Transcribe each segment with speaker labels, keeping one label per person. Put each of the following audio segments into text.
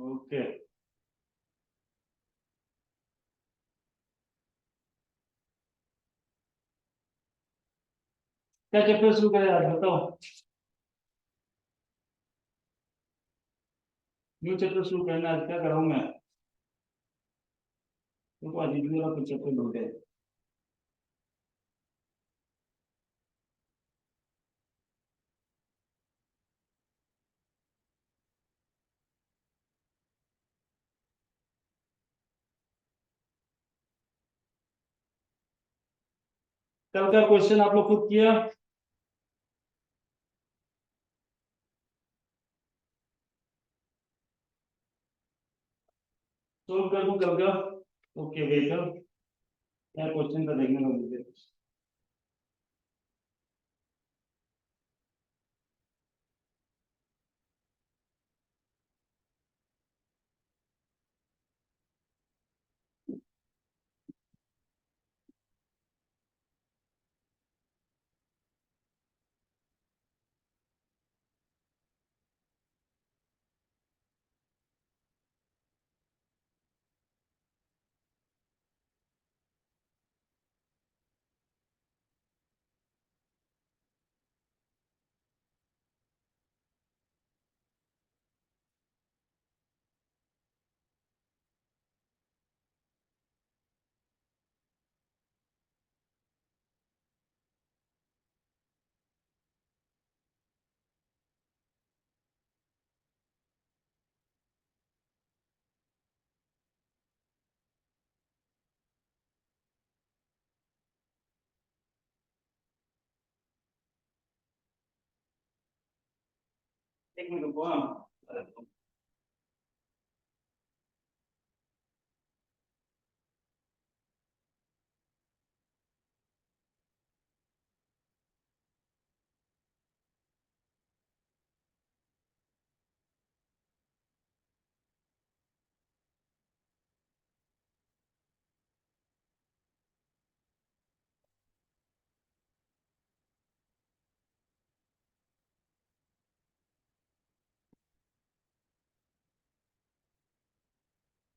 Speaker 1: Okay, क्या chapter शुरू करें आज बताओ। न्यू चैप्टर शुरू करना है आज, क्या कराऊं मैं? तो आज हिंदी वाला कुछ चैप्टर ढूंढे। कल का क्वेश्चन आप लोग खुद किया? सोल्व कर दूं कल का? ओके वेट, क्या क्वेश्चन का देखने को मुझे। एक मिनट रुको, हाँ।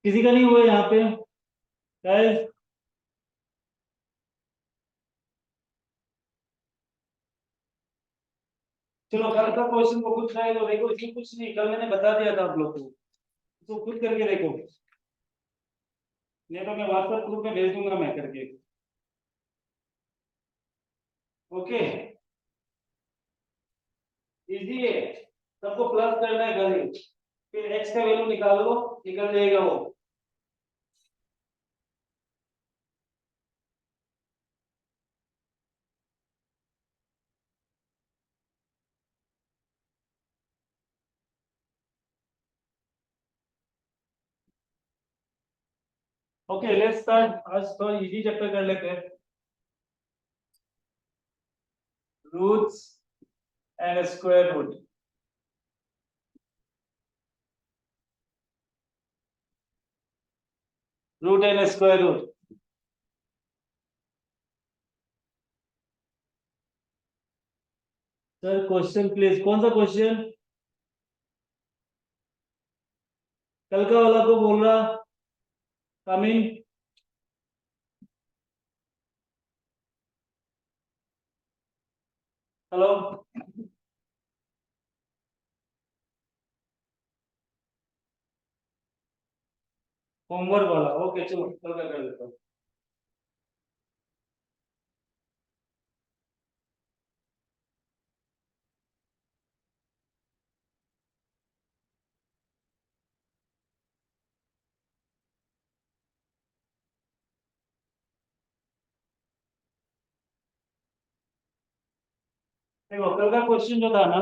Speaker 1: किसी का नहीं हुआ यहाँ पे गाइस? चलो कल का क्वेश्चन को खुद ट्राई करो, देखो इसमें कुछ नहीं, कल मैंने बता दिया था आप लोग को, इसको खुद करके देखो, नहीं तो मैं व्हाट्सएप ग्रुप में भेज दूंगा मैं करके। ओके, इजी है, सबको प्लस करना है खाली, फिर एक्स का वैल्यू निकाल लो, निकल जाएगा वो। ओके लेट्स स्टार्ट, आज थोड़ा इजी चैप्टर कर लेते हैं। Roots and square root. Root and square root. Sir question please, कौन सा क्वेश्चन? कल का वाला को बोल रहा, कमिंग। हेलो, होमवर्क वाला, ओके चलो कल का कर लेता हूँ। देखो कल का क्वेश्चन जो था ना,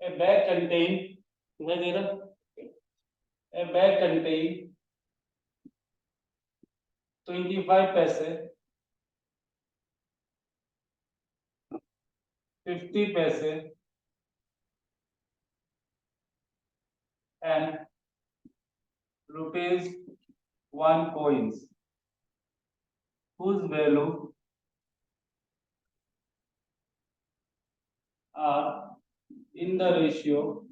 Speaker 1: ए बैग कंटेन, दिखाई दे रहा, ए बैग कंटेन 25 पैसे, 50 पैसे and rupees 1 coins, whose value are in the ratio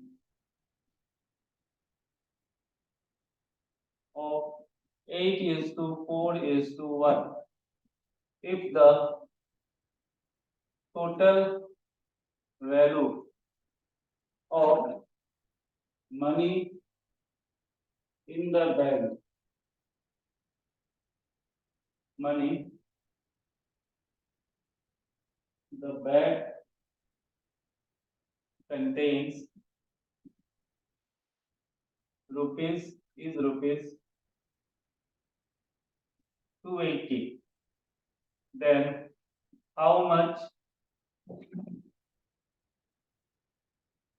Speaker 1: of 8:4:1 if the total value of money in the bank the bag contains rupees 280, then how much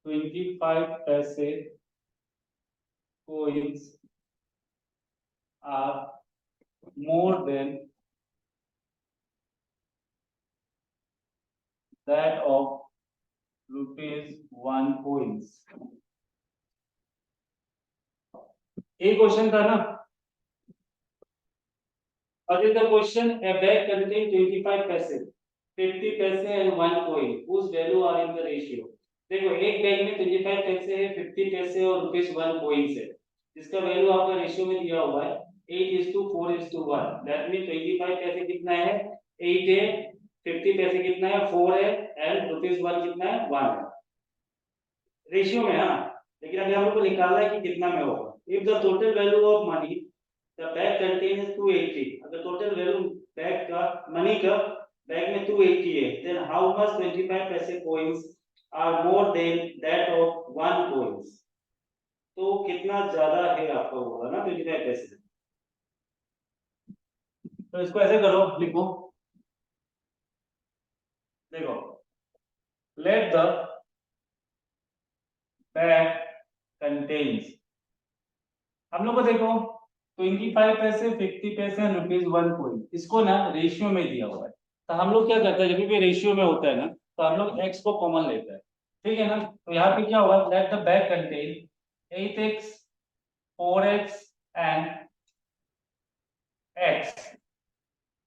Speaker 1: 25 paise coins are more than that of ₹1 coins? एक question था ना. What is the question? A bag contains 25 paise, 50 paise and 1 coin whose value are in the ratio. देखो एक bag में 25 पैसे है, 50 पैसे और ₹1 coins है, जिसका वैल्यू आपका रेशियो में दिया हुआ है 8:4:1. दैट मीन 25 पैसे कितना है 8 है, 50 पैसे कितना है 4 है एंड ₹1 कितना है 1 है रेशियो में. हाँ, लेकिन अभी हम लोग को निकालना है कि कितना में होगा. If the total value of money the bag contains 280, अगर टोटल वैल्यू बैग का मनी का बैग में 280 है, देन हाउ मच 25 पैसे coins are more than that of 1 coins. तो कितना ज्यादा है आपका होगा ना 25 पैसे. तो इसको ऐसे करो, लिखो, देखो, let the bag contains, हम लोग को देखो 25 पैसे 50 पैसे और ₹1 coin, इसको ना रेशियो में दिया हुआ है. तो हम लोग क्या करते हैं जब भी रेशियो में होता है ना तो हम लोग x को कॉमन लेते हैं. ठीक है ना. तो यहाँ पे क्या होगा, let the bag contain 8x 4x and x.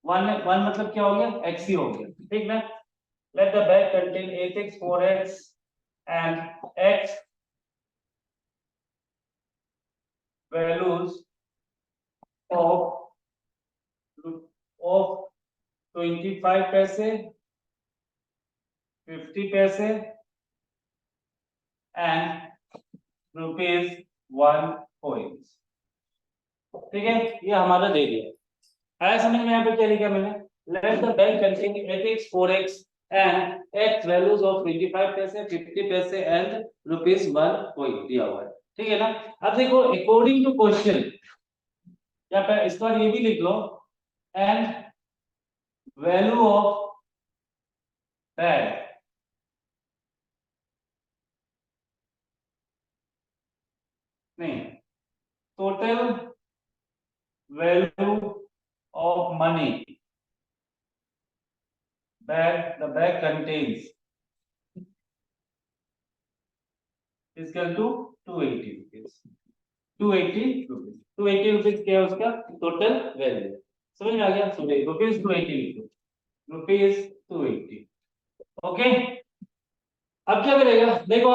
Speaker 1: 1 मतलब क्या हो गया x ही हो गया. ठीक ना. Let the bag contain 8x 4x and x values of 25 पैसे 50 पैसे एंड ₹1 coins. ठीक है, ये हमारा दे दिया है समझ में. यहाँ पे क्या लिखा मैंने, let the bag contain 8x 4x and x values of 25 पैसे 50 पैसे एंड ₹1 coin दिया हुआ है. ठीक है ना. अब देखो अकॉर्डिंग टू क्वेश्चन, या फिर इस बार ये भी लिख लो, एंड वैल्यू ऑफ बैग नहीं, total value of money bag the bag contains equal to 280 rupees. 280 rupees क्या है उसका टोटल वैल्यू. समझ में आ गया. ₹280. ओके. अब क्या करेगा, देखो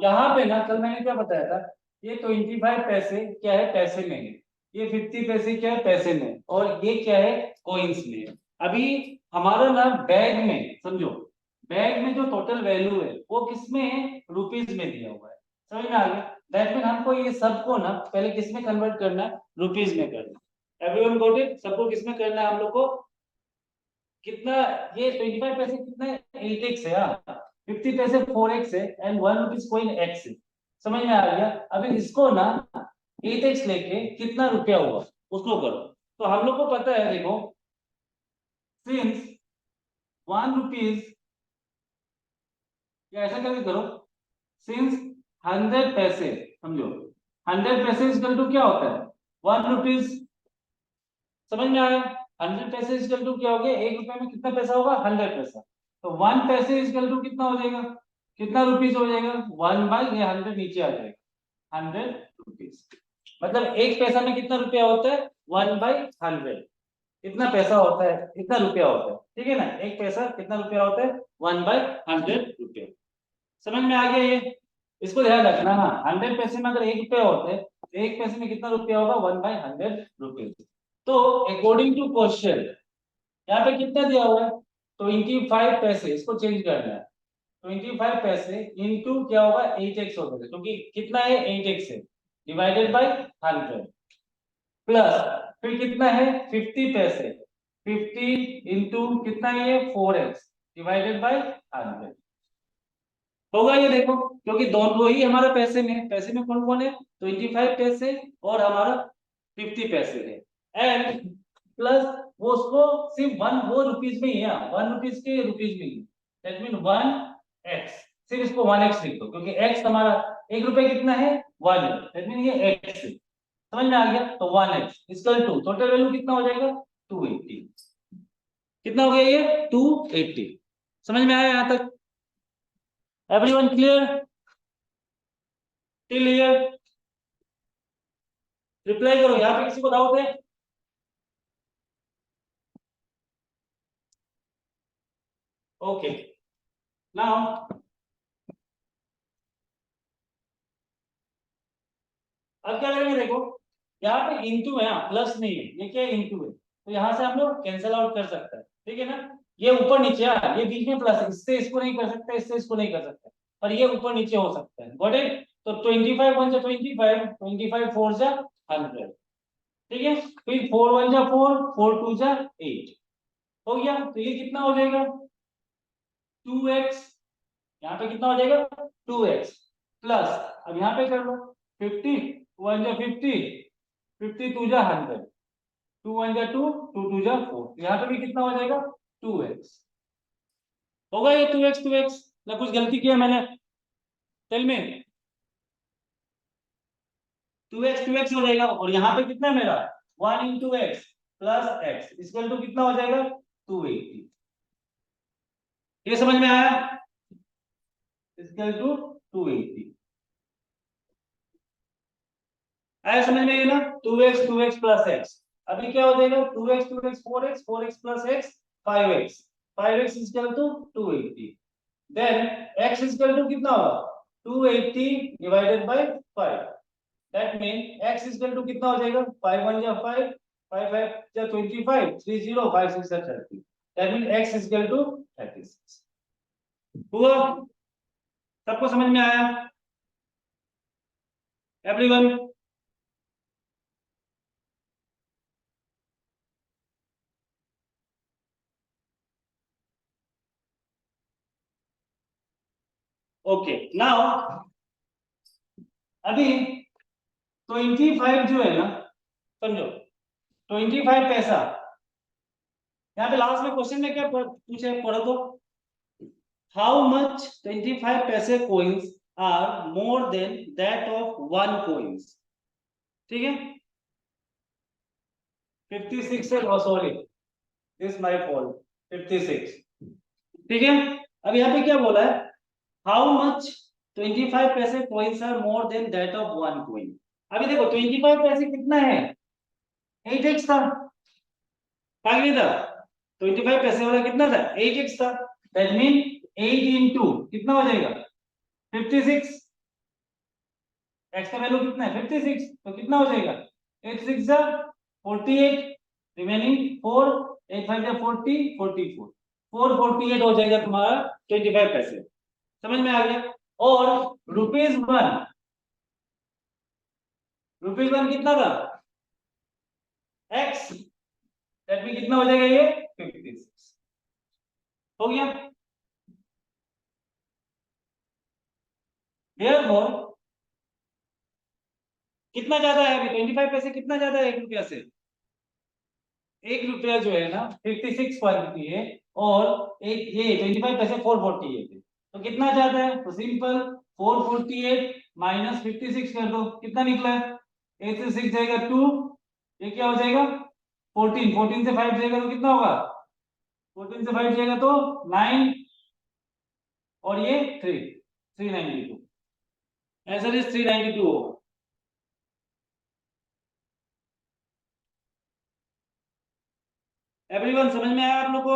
Speaker 1: यहाँ पे ना कल मैंने क्या बताया था, ये 25 पैसे क्या है पैसे में है, ये 50 पैसे क्या है पैसे में, और ये क्या है कॉइन्स में. अभी हमारा ना बैग में, समझो बैग में जो टोटल वैल्यू है वो किसमें है, रुपीज में दिया हुआ है. समझ में आ गया. दैट मीन हमको ये सबको ना पहले किसमें कन्वर्ट करना है, रुपीज में करना है. Everyone got it. सबको किसमें करना है हम लोग को, कितना ये 25 पैसे कितना है 8x है, 50 पैसे 4x है एंड 1 रुपीज कॉइन x है. समझ में आ गया. अभी इसको ना 8x लेके कितना रुपया हुआ उसको करो. तो हम लोग को पता है, देखो सिंस 1 रुपीज, या ऐसा करके करो, सिंस 100 पैसे, समझो 100 पैसे इक्वल टू क्या होता है 1 रुपीज. समझ में आया. 100 पैसे इक्वल टू क्या हो गया, 1 रुपए में कितना पैसा होगा 100 पैसा. तो 1 पैसे इक्वल टू कितना हो जाएगा, कितना रुपीज हो जाएगा 1/100 नीचे आ जाएगा 100 रुपीज. मतलब एक पैसा में कितना रुपया होता है 1/100. कितना पैसा होता है, कितना रुपया होता है. ठीक है ना. एक पैसा कितना रुपया होता है 1/100 रुपया. समझ में आ गया ये? इसको ध्यान रखना। हाँ, 100 पैसे में अगर 1 रुपया होते हैं तो 1 पैसे में कितना रुपया होगा? 1/100 रुपीज। तो अकॉर्डिंग टू क्वेश्चन यहाँ पे कितना दिया हुआ है? 25 पैसे। इसको चेंज करना है। 25 पैसे इंटू क्या होगा? 8x होगा, क्योंकि कितना है? 8x है, डिवाइडेड बाई 100, प्लस फिर कितना है? 50 पैसे। 50 इंटू कितना है ये? 4x डिवाइडेड बाई 100 होगा ये। देखो, क्योंकि दोनों ही हमारा पैसे में है। पैसे में कौन कौन है? 25 पैसे और हमारा 50 पैसे है। एंड प्लस वो उसको सिर्फ वो रुपीज में ही है, 1 रुपीज के रुपीज में ही। That mean 1x। सिर्फ इसको 1x लिख दो, क्योंकि x हमारा 1 रुपया कितना है? 1 है। दैट मीन ये x है। समझ में आ गया? तो 1x equal to total value कितना हो जाएगा? 280। कितना हो गया ये? 280। समझ में आया यहां तक? Everyone clear? क्लियर? रिप्लाई करो, यहाँ पे किसी को डाउट है? ओके, नाउ अब क्या करेंगे? देखो, यहाँ पे इंटू है, प्लस नहीं है। ये क्या है? इंटू है, तो यहाँ से हम लोग कैंसिल आउट कर सकते हैं। ठीक है ना? ये ऊपर नीचे ये बीच में प्लस है, इससे इसको नहीं कर सकते, इससे इसको नहीं कर सकते, पर ये ऊपर नीचे हो सकता है। Got it? तो 25 1 जा 25, 25 4 जा 100। ठीक है, फिर 4 1 जा 4, 4 2 जा 8 हो गया। तो ये कितना हो जाएगा? 2x। यहाँ पे कितना हो जाएगा? 2x प्लस, अब यहाँ पे कर लो, 50 1 जा 50, 50 2 जा 100, 2 1 जा 2, 2 2 जा 4। यहाँ पे भी कितना हो जाएगा? 2x होगा ये। 2x ना कुछ गलती किया मैंने? टेल में 2x हो जाएगा। और यहाँ पे कितना है मेरा? 1 into x plus x equal to कितना हो जाएगा? 280। ये समझ में आया? इक्वल टू 280 आया समझ में? ये ना 2x प्लस x। अभी क्या हो जाएगा? 2x 4x 4x प्लस x 5x 5x equal to 280। Then x equal to कितना होगा? 280 divided by 5। That mean x equal to कितना हो जाएगा? 5 1 जा 5, 5 5 जा 25, 30 5 6 जा 30। That mean x equal to 36। हुआ? सबको समझ में आया? एवरीवन? ओके, नाउ अभी 25 जो है ना, समझो, 25 पैसा। यहाँ पे लास्ट में क्वेश्चन में क्या पूछे? पढ़ो तो। हाउ मच 25 पैसे coins are more than that of 1 coins? ठीक है, 56 है, सॉरी, दिस माय फॉल्ट, 56। ठीक है, अब यहाँ पे क्या बोला है? हाउ मच 25 पैसे coins are more than that of 1 coin? अभी देखो, 25 पैसे कितना है? 8x था, नहीं था? 25 पैसे वाला कितना था? 8x था। दैट मीन 8 इंटू कितना हो जाएगा? 56। एक्स का वैल्यू कितना है? 56, तो कितना हो जाएगा? 8 6 जा 48, रिमेनिंग 4, 8 5 जा 40, 44, 448 हो जाएगा तुम्हारा 25 पैसे। समझ में आ गया? और ₹1, ₹1 कितना था? एक्स। दैट मीन कितना हो जाएगा ये? 56 हो गया। देयरफॉर कितना ज्यादा है अभी? 25 पैसे कितना ज्यादा है 1 रुपया से? 1 रुपया जो है ना 56 क्वांटिटी है, और एक ये 25 पैसे 448 है, तो कितना ज्यादा है? तो सिंपल 448 माइनस 56 कर दो, कितना निकला है? 8 से 6 जाएगा 2, ये क्या हो जाएगा? 14, 14 से 5 जाएगा तो कितना होगा? 14 से 5 जाएगा तो 9, और ये 3, 392। आंसर इज 392 होगा। एवरीवन समझ में आया आप लोग को?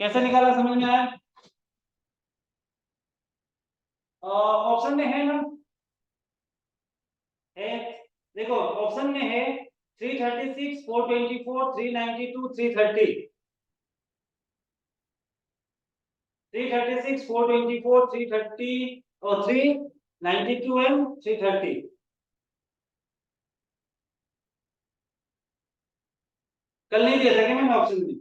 Speaker 1: कैसे निकाला, समझ में आया? ऑप्शन में है ना, है, देखो ऑप्शन में है 336, 424, 392, 330। 336, 424, 330 और 392 एंड 330। कल नहीं दिया था क्या मैंने ऑप्शन में?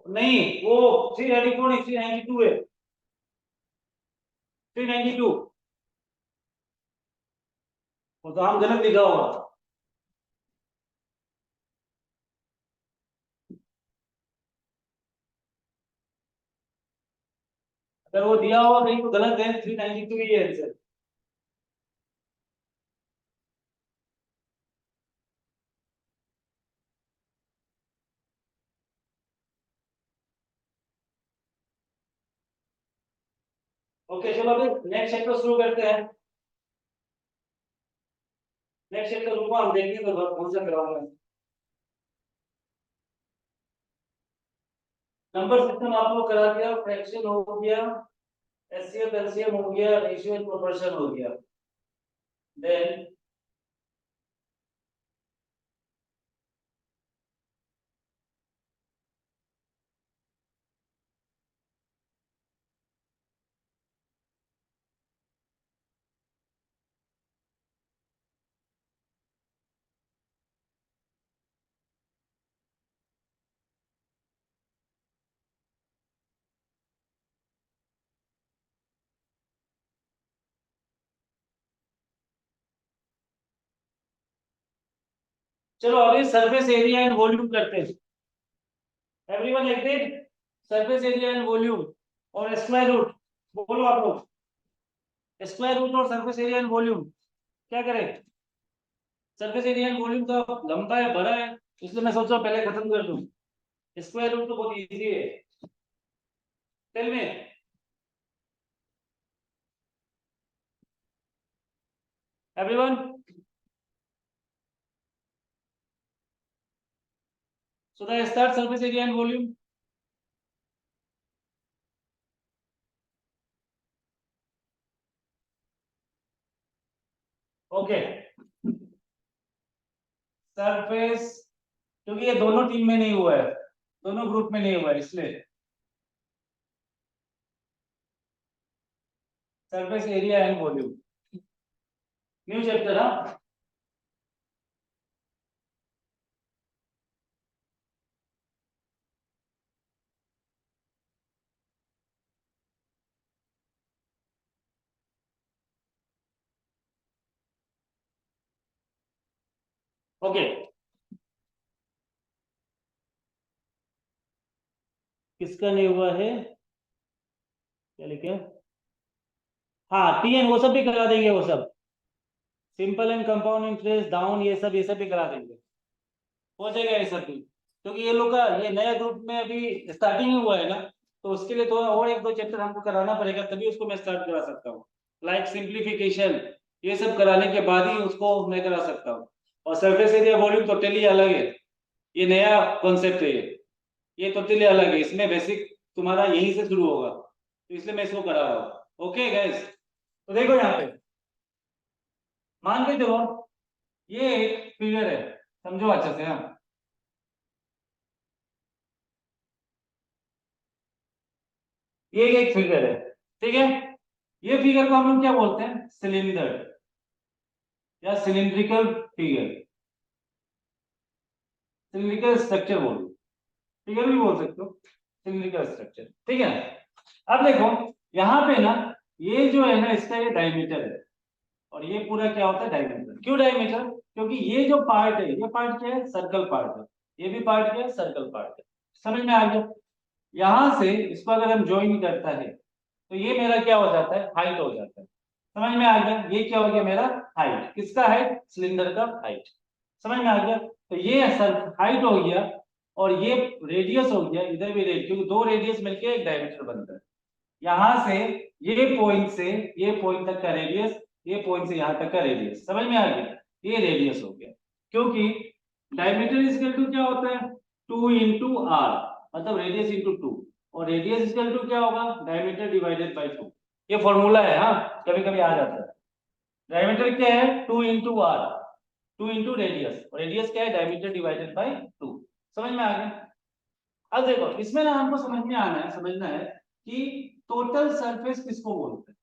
Speaker 1: नहीं, वो 334 नहीं, 392 है, 392। वो तो हम गलत लिखा होगा। अगर वो दिया हुआ कहीं तो गलत है, 392 ही है आंसर। ओके चलो अभी नेक्स्ट चैप्टर शुरू करते हैं। नेक्स्ट चैप्टर रुको, हम देखेंगे तो कौन सा कराऊंगा। नंबर सिस्टम आप लोग करा दिया, फ्रैक्शन हो गया, एचसीएफ एलसीएम हो गया, रेशियो एंड प्रोपोर्शन हो गया। देन चलो अभी सरफेस एरिया एंड वॉल्यूम करते हैं। Everyone agreed? Surface area and volume और स्क्वायर रूट, बोलो आप लोग। स्क्वायर रूट और सरफेस एरिया एंड वॉल्यूम क्या करें? सरफेस एरिया एंड वॉल्यूम तो लंबा है, बड़ा है, इसलिए मैं सोचा पहले खत्म कर दूं। स्क्वायर रूट तो बहुत इजी है। Tell me. Everyone, so the start surface area and volume. Okay, surface, क्योंकि ये दोनों टीम में नहीं हुआ है, दोनों ग्रुप में नहीं हुआ है, इसलिए surface area and volume, new chapter. हाँ, ओके, किसका नहीं हुआ है, क्या लिखे? हाँ, टी एन वो सब भी करा देंगे, वो सब simple and compound interest down, ये सब भी करा देंगे, हो जाएगा ये सब भी। क्योंकि ये लोग का ये नया ग्रुप में अभी स्टार्टिंग ही हुआ है ना, तो उसके लिए थोड़ा और एक दो चैप्टर हमको कराना पड़ेगा, तभी उसको मैं स्टार्ट करा सकता हूँ। लाइक सिंप्लीफिकेशन, ये सब कराने के बाद ही उसको मैं करा सकता हूँ। और सरफेस एरिया वॉल्यूम टोटली अलग है, ये नया कॉन्सेप्ट है, ये टोटली अलग है, इसमें बेसिक तुम्हारा यहीं से शुरू होगा, तो इसलिए मैं इसको करा रहा हूँ। ओके गाइस, तो देखो यहाँ पे मान के चलो, ये एक फिगर है, समझो अच्छे से। हाँ, ये एक फिगर है, ठीक है। ये फिगर को हम लोग क्या बोलते हैं? सिलेंडर या सिलिंड्रिकल फिगर, सिलिंड्रिकल स्ट्रक्चर बोलो, फिगर भी बोल सकते हो, सिलिंड्रिकल स्ट्रक्चर, ठीक है। अब देखो यहाँ पे ना, ये जो है ना, इसका ये डायमीटर है, और ये पूरा क्या होता है? डायमीटर। क्यों डायमीटर? क्योंकि ये जो पार्ट है, ये पार्ट क्या है? सर्कल पार्ट है, ये भी पार्ट क्या है? सर्कल पार्ट है। समझ में आ गया? यहां से इसको अगर हम ज्वाइन करता है, तो ये मेरा क्या हो जाता है? हाइट हो जाता है। समझ में आ गया? ये क्या हो गया मेरा? हाइट। किसका हाइट? सिलेंडर का हाइट। समझ में आ गया? तो ये सर हाइट हो गया, और ये रेडियस हो गया, इधर भी रेडियस, क्योंकि दो रेडियस मिलके एक डायमीटर बनता है। यहाँ से ये पॉइंट तक का रेडियस, ये पॉइंट से यहाँ तक का रेडियस, समझ में आ गया, ये रेडियस हो गया। क्योंकि डायमीटर इज इक्वल टू क्या होता है, 2 इंटू आर, मतलब रेडियस इंटू 2, और रेडियस इज इक्वल टू क्या होगा, डायमीटर डिवाइडेड बाई 2। ये फॉर्मूला है, हाँ कभी कभी आ जाता है। डायमीटर क्या है, 2 इंटू आर, 2 इंटू रेडियस, और रेडियस क्या है, डायमीटर डिवाइडेड बाई 2। समझ में आ गया। अब देखो इसमें ना हमको समझ में आना है, समझना है कि टोटल सरफेस किसको बोलते हैं,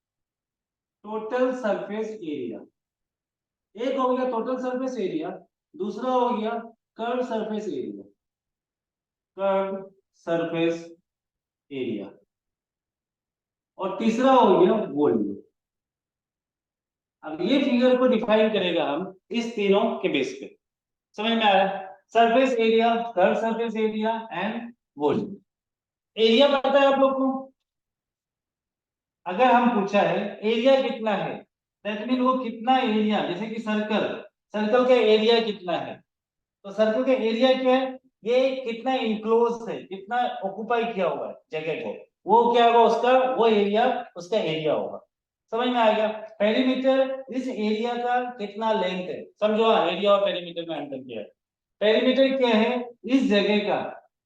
Speaker 1: टोटल सरफेस एरिया। एक हो गया टोटल सरफेस एरिया, दूसरा हो गया curve surface area, curve surface area, और तीसरा हो गया वॉल्यूम। अब ये फिगर को डिफाइन करेगा हम इस तीनों के बेस पे। समझ में आ रहा है, surface area, curve surface area and volume. Area पता है आप लोग को, अगर हम पूछा है एरिया कितना है, दैट मीन वो कितना एरिया, जैसे कि सर्कल, सर्कल का एरिया कितना है, तो सर्कल का एरिया क्या है, ये कितना इंक्लोज है, कितना ऑक्युपाई किया हुआ है जगह को, वो क्या होगा उसका, वो एरिया उसका एरिया होगा। समझ में आ गया। पेरीमीटर इस एरिया का कितना लेंथ है, समझो एरिया और पेरीमीटर में अंतर क्या है। पेरीमीटर क्या है, इस जगह का,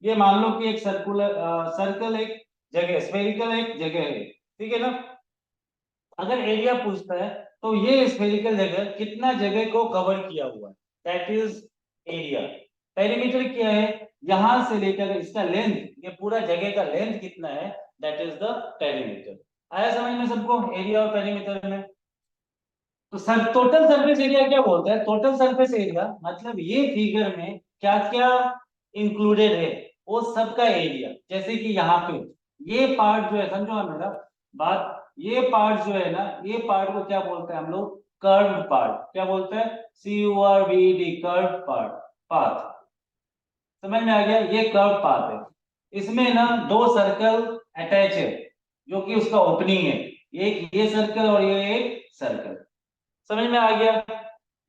Speaker 1: ये मान लो कि एक सर्कुलर सर्कल एक जगह, स्फेरिकल एक जगह है, ठीक है ना। अगर एरिया पूछता है तो ये स्फेरिकल जगह कितना जगह को कवर किया हुआ है, दैट इज एरिया। पेरीमीटर क्या है, यहां से लेकर इसका लेंथ, ये पूरा जगह का लेंथ कितना है, दैट इज द पेरीमीटर। आया समझ में सबको, एरिया और पेरीमीटर में। तो सर टोटल सरफेस एरिया क्या बोलता है, टोटल सरफेस एरिया मतलब ये फिगर में क्या क्या इंक्लूडेड है, वो सबका एरिया। जैसे कि यहाँ पे ये पार्ट जो है, समझो ना मेरा बात, ये पार्ट जो है ना, ये पार्ट को क्या बोलते हैं हम लोग, कर्व पार्ट। क्या बोलते हैं, CURVED, कर्व पार्ट, पाथ। समझ में आ गया, ये कर्व पाथ है। इसमें ना दो सर्कल अटैच है, जो कि उसका ओपनिंग है, एक ये सर्कल और ये एक सर्कल। समझ में आ गया।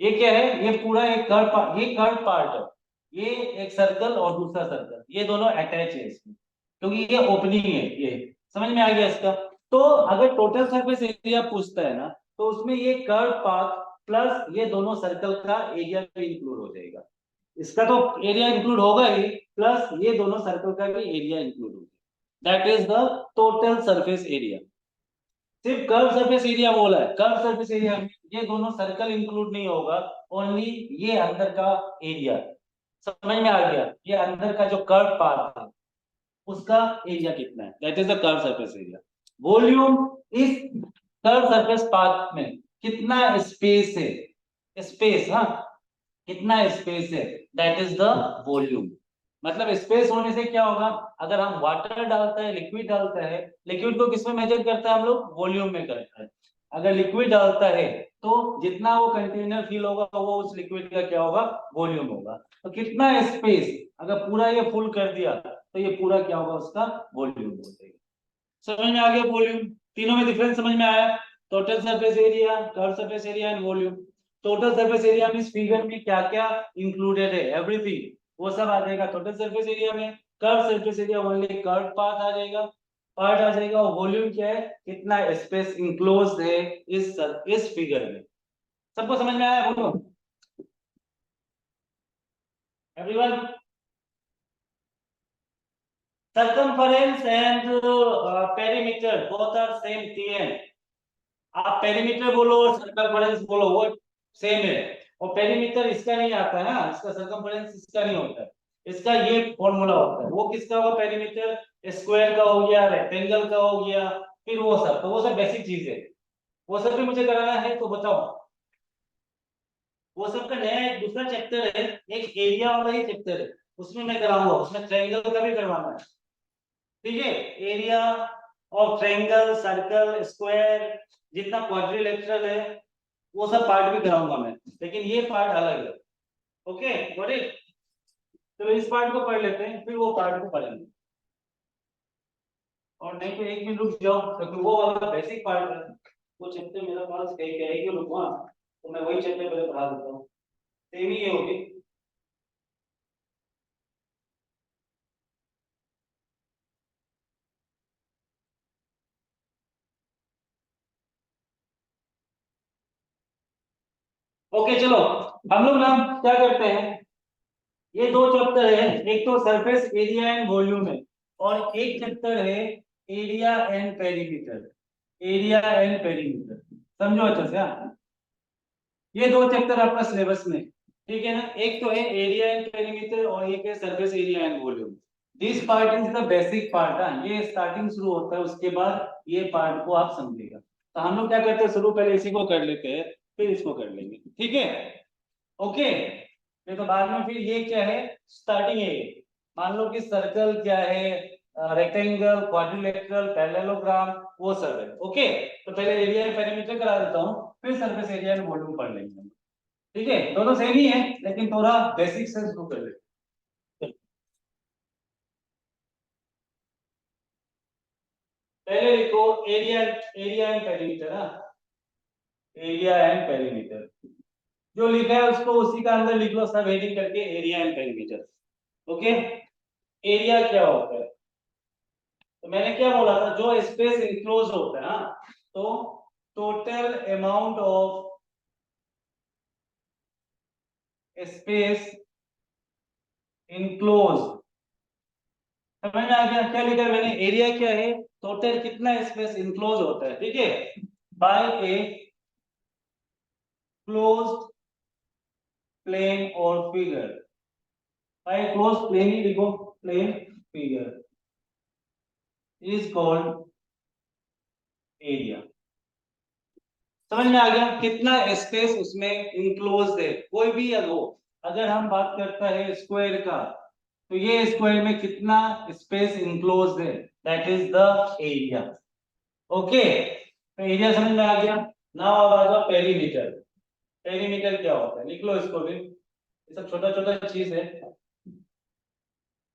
Speaker 1: ये क्या है, ये पूरा एक कर्व पार्ट, ये कर्व पार्ट है, ये एक सर्कल और दूसरा सर्कल, ये दोनों अटैच है इसमें, क्योंकि ये ओपनिंग है ये। समझ में आ गया इसका। तो अगर टोटल सरफेस एरिया पूछता है ना, तो उसमें ये कर्व पाथ प्लस ये दोनों सर्कल का एरिया भी इंक्लूड हो जाएगा। इसका तो एरिया इंक्लूड होगा ही, प्लस ये दोनों सर्कल का भी एरिया इंक्लूड होगा, that is the total surface area. सिर्फ कर्व सरफेस एरिया बोला है, कर्व सरफेस एरिया में ये दोनों सर्कल इंक्लूड नहीं होगा, ओनली ये अंदर का एरिया। समझ में आ गया, ये अंदर का जो कर्व पार्ट है उसका एरिया कितना है, that is the curve surface area. Volume, इस कर्व सरफेस पार्ट में कितना स्पेस है, स्पेस, हाँ कितना स्पेस है, दैट इज द वॉल्यूम। मतलब स्पेस होने से क्या होगा, अगर हम वाटर डालते हैं, लिक्विड डालते हैं, लिक्विड को किसमें मेजर करते हैं हम लोग, वॉल्यूम में करते हैं। अगर लिक्विड डालता है तो जितना वो कंटेनर फिल होगा वो उस लिक्विड का क्या होगा, वॉल्यूम होगा। तो कितना स्पेस, अगर पूरा ये फुल कर दिया तो ये पूरा क्या होगा, उसका वॉल्यूम हो जाएगा। समझ में आ गया वॉल्यूम, तीनों में डिफरेंस समझ में आया। Total surface area, curve surface area and volume. Total surface area में इस फिगर में क्या क्या इंक्लूडेड है, एवरीथिंग, वो सब आ जाएगा टोटल सरफेस एरिया में। Curve surface area only curve part आ जाएगा, पार्ट आ जाएगा। और वॉल्यूम क्या है, कितना स्पेस इंक्लोज है इस फिगर में। सबको समझ में आया, बोलो everyone. circumference and perimeter both are same TN। आप पेरीमीटर बोलो और सर्कमफेरेंस बोलो, वो सेम है। और पेरीमीटर इसका नहीं आता है ना, इसका सर्कमफेरेंस इसका नहीं होता है, इसका ये फॉर्मूला होता है। वो किसका होगा, पेरीमीटर स्क्वायर का हो गया, रेक्टेंगल का हो गया, फिर वो सब, तो वो सब बेसिक चीज है। वो सब भी मुझे कराना है तो बताओ। वो सब का नया एक दूसरा चैप्टर है, एक एरिया वाला ही चैप्टर है, उसमें मैं कराऊंगा, उसमें ट्रायंगल का भी करवाना है। ठीक है, area of triangle, circle, square, जितना क्वाड्रिलेटरल है, वो सब पार्ट भी कराऊंगा मैं, लेकिन ये पार्ट अलग है। Okay got it. चलो इस पार्ट को पढ़ लेते हैं, फिर वो पार्ट को पढ़ेंगे। और नहीं तो एक मिनट रुक जाओ, क्योंकि वो वाला बेसिक पार्ट है, वो चैप्टर मेरे पास कहीं कहीं क्यों रुकवा, तो मैं वही चैप्टर पहले पढ़ा देता हूँ, सेम ही ये होगी। ओके चलो, हम लोग ना क्या करते हैं, ये दो चैप्टर है, एक तो सरफेस एरिया एंड वॉल्यूम है, और एक चैप्टर है area and perimeter. Area and perimeter समझो अच्छे से, हाँ। ये दो चैप्टर आपका सिलेबस में, ठीक है ना। एक तो है एरिया एंड पेरीमीटर और एक है surface area and volume. This part is the basic part, हाँ, ये स्टार्टिंग शुरू होता है, उसके बाद ये पार्ट को आप समझेगा। तो हम लोग क्या करते हैं, शुरू पहले इसी को कर लेते हैं, फिर इसको कर लेंगे, ठीक है। ओके, ये तो बाद में, फिर ये क्या है, स्टार्टिंग है ये। मान लो कि सर्कल क्या है, रेक्टेंगल, क्वाड्रिलेटरल, पैरेललोग्राम, वो सब है। ओके, तो पहले एरिया एंड पेरीमीटर करा देता हूँ, फिर सरफेस एरिया एंड वॉल्यूम पढ़ लेंगे हम। ठीक है, दोनों सेम ही है, लेकिन थोड़ा बेसिक से शुरू कर लेते हैं। पहले लिखो एरिया, एरिया एंड पेरीमीटर, हाँ, एरिया एंड पेरीमीटर। जो लिखा है उसको उसी का अंदर लिख लो, सब हेडिंग करके, area and perimeter. Okay, area क्या होता है, तो मैंने क्या बोला था, जो स्पेस इंक्लोज होता है, हाँ, तो total amount of space enclose, समझ में आ गया क्या लिखा है मैंने। एरिया क्या है, टोटल कितना स्पेस इंक्लोज होता है, ठीक है, बाय ए क्लोज्ड प्लेन और फिगर। बाय क्लोज प्लेन ही लिखो, plane figure is called area. समझ में आ गया, कितना स्पेस उसमें इंक्लोज है, कोई भी हो। अगर हम बात करता है स्क्वायर का, तो ये स्क्वायर में कितना स्पेस इंक्लोज है, that is the area. Okay, तो एरिया समझ में आ गया। नाउ अब आ जाओ पेरीमीटर। पेरीमीटर क्या होता है, लिख लो इसको भी, ये सब छोटा छोटा चीज है।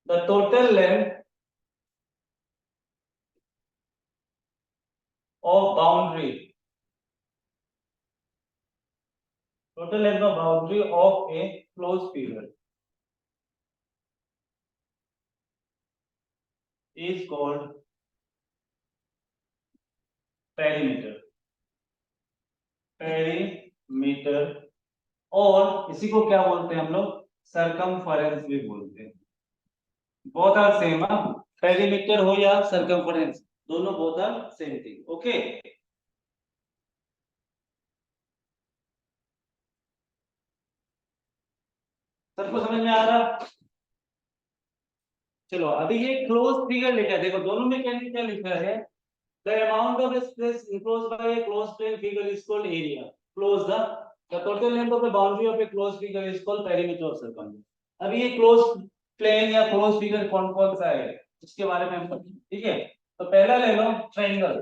Speaker 1: The total length of boundary, total length of boundary of a closed period is called perimeter। Perimeter, और इसी को क्या बोलते हैं हम लोग, सरकमफेरेंस भी बोलते हैं। बोथ आर सेम, पेरीमीटर हो या सरकमफेरेंस, दोनों both are same thing. Okay, सबको समझ में आ रहा। चलो अभी ये क्लोज फिगर लिखा है, देखो दोनों में क्या क्या लिखा है, the amount of space enclosed by a closed plane figure is called area, close the total length of the boundary of a closed figure is called perimeter of circumference। अभी ये क्लोज प्लेन या close figure कौन कौन सा है, इसके बारे में हम, ठीक है। तो पहला ले लो ट्रायंगल,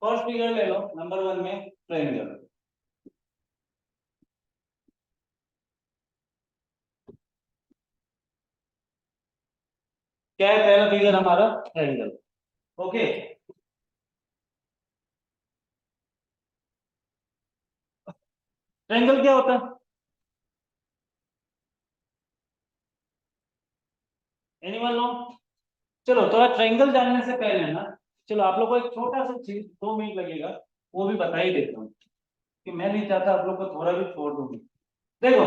Speaker 1: फर्स्ट फिगर ले लो नंबर 1 में, ट्रायंगल। क्या है पहला फिगर हमारा, ट्रायंगल। ओके, ट्रायंगल क्या होता है, एनीवन नो। चलो थोड़ा ट्रायंगल जानने से पहले ना, चलो आप लोग को एक छोटा सा चीज, 2 मिनट लगेगा, वो भी बता ही देता हूँ, कि मैं नहीं चाहता आप लोग को थोड़ा भी छोड़ दूंगी। देखो,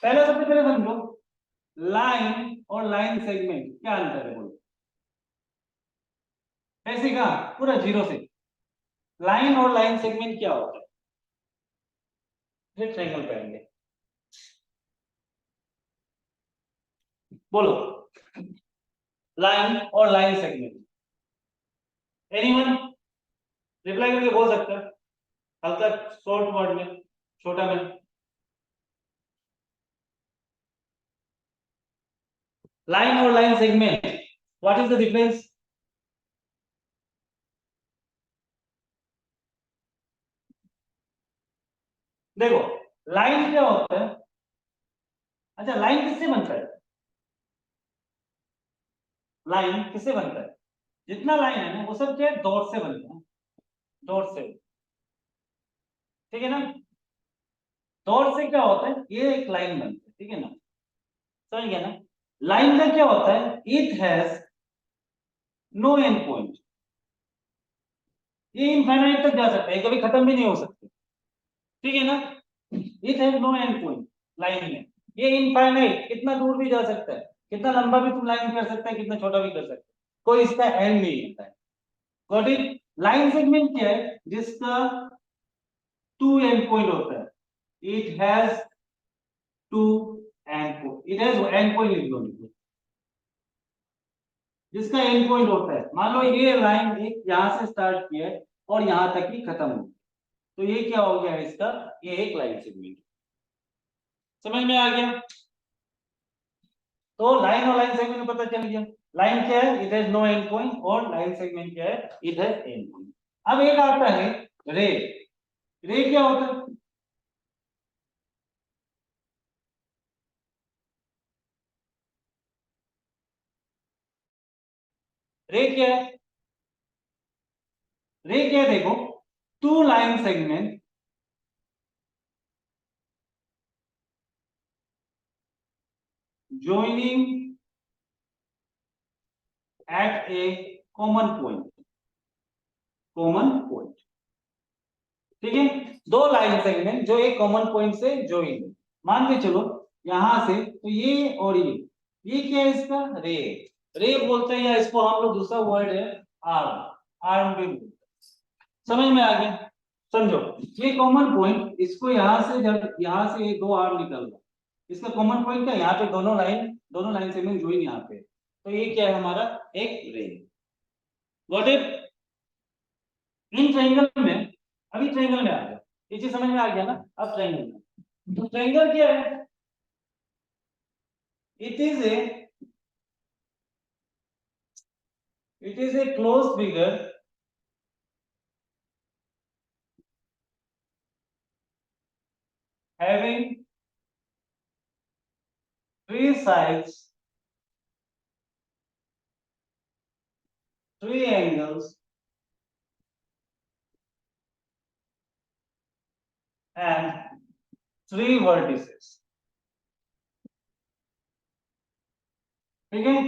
Speaker 1: पहले सबसे पहले समझो, लाइन और लाइन सेगमेंट क्या अंतर है, बोलो। ऐसे कहा पूरा जीरो से, लाइन और लाइन सेगमेंट क्या होता है, फिर ट्रायंगल पढ़ेंगे, बोलो। लाइन और लाइन सेगमेंट, एनीवन रिप्लाई करके बोल सकते हैं, हल्का शॉर्ट वर्ड में, छोटा में। लाइन और line segment, what is the difference. देखो, लाइन क्या होता है, अच्छा लाइन किससे बनता है, लाइन किससे बनता है, जितना लाइन है ना वो सब क्या है, डॉट से बनता है, डॉट से, ठीक है ना। डॉट से क्या होता है, ये एक लाइन बनती है, ठीक है ना, समझ गया ना। लाइन का क्या होता है, it has no end point, ये इनफाइनाइट तक जा सकता है, कभी खत्म भी नहीं हो सकते, ठीक है ना। It has no end point, line में ये इनफाइनाइट, कितना दूर भी जा सकता है, कितना लंबा भी तुम लाइन कर सकता है, कितना छोटा भी कर सकता है, कोई इसका एंड नहीं होता है। Got it. लाइन सेगमेंट क्या है, जिसका टू एंड पॉइंट होता है, it has two end point, it has end point लिख दो, जिसका एंड पॉइंट होता है। मान लो ये लाइन एक यहां से स्टार्ट किया है और यहां तक ही खत्म हो, तो ये क्या हो गया इसका, ये एक लाइन सेगमेंट। समझ में आ गया। तो लाइन और लाइन सेगमेंट पता चल गया। लाइन क्या है, it has no end point, और लाइन सेगमेंट क्या है, इट हैज एंड पॉइंट। अब एक आता है रे। रे क्या होता है, रे क्या है, रे क्या है, देखो, two line segment joining at a common point, common point. ठीक है, दो लाइन सेगमेंट जो एक कॉमन पॉइंट से ज्वाइन है। मान के चलो यहां से, तो ये और ये क्या है इसका, रे। रे बोलते हैं, या इसको हम लोग दूसरा वर्ड है आर्म, आर्म भी बोलते हैं। समझ में आ गया। समझो, ये कॉमन पॉइंट, इसको यहां से, जब यहां से ये दो आर्म निकल रहा, इसका कॉमन पॉइंट क्या, यहाँ पे दोनों लाइन सेगमेंट ज्वाइन यहाँ पे, तो ये क्या है हमारा, एक रे। Got it. इन ट्रायंगल में, अभी ट्रायंगल में आ गया, ये चीज समझ में आ गया ना। अब ट्रायंगल में, तो ट्रायंगल क्या है, it is a, it is a close figure having three sides, three angles, and three vertices। ठीक है,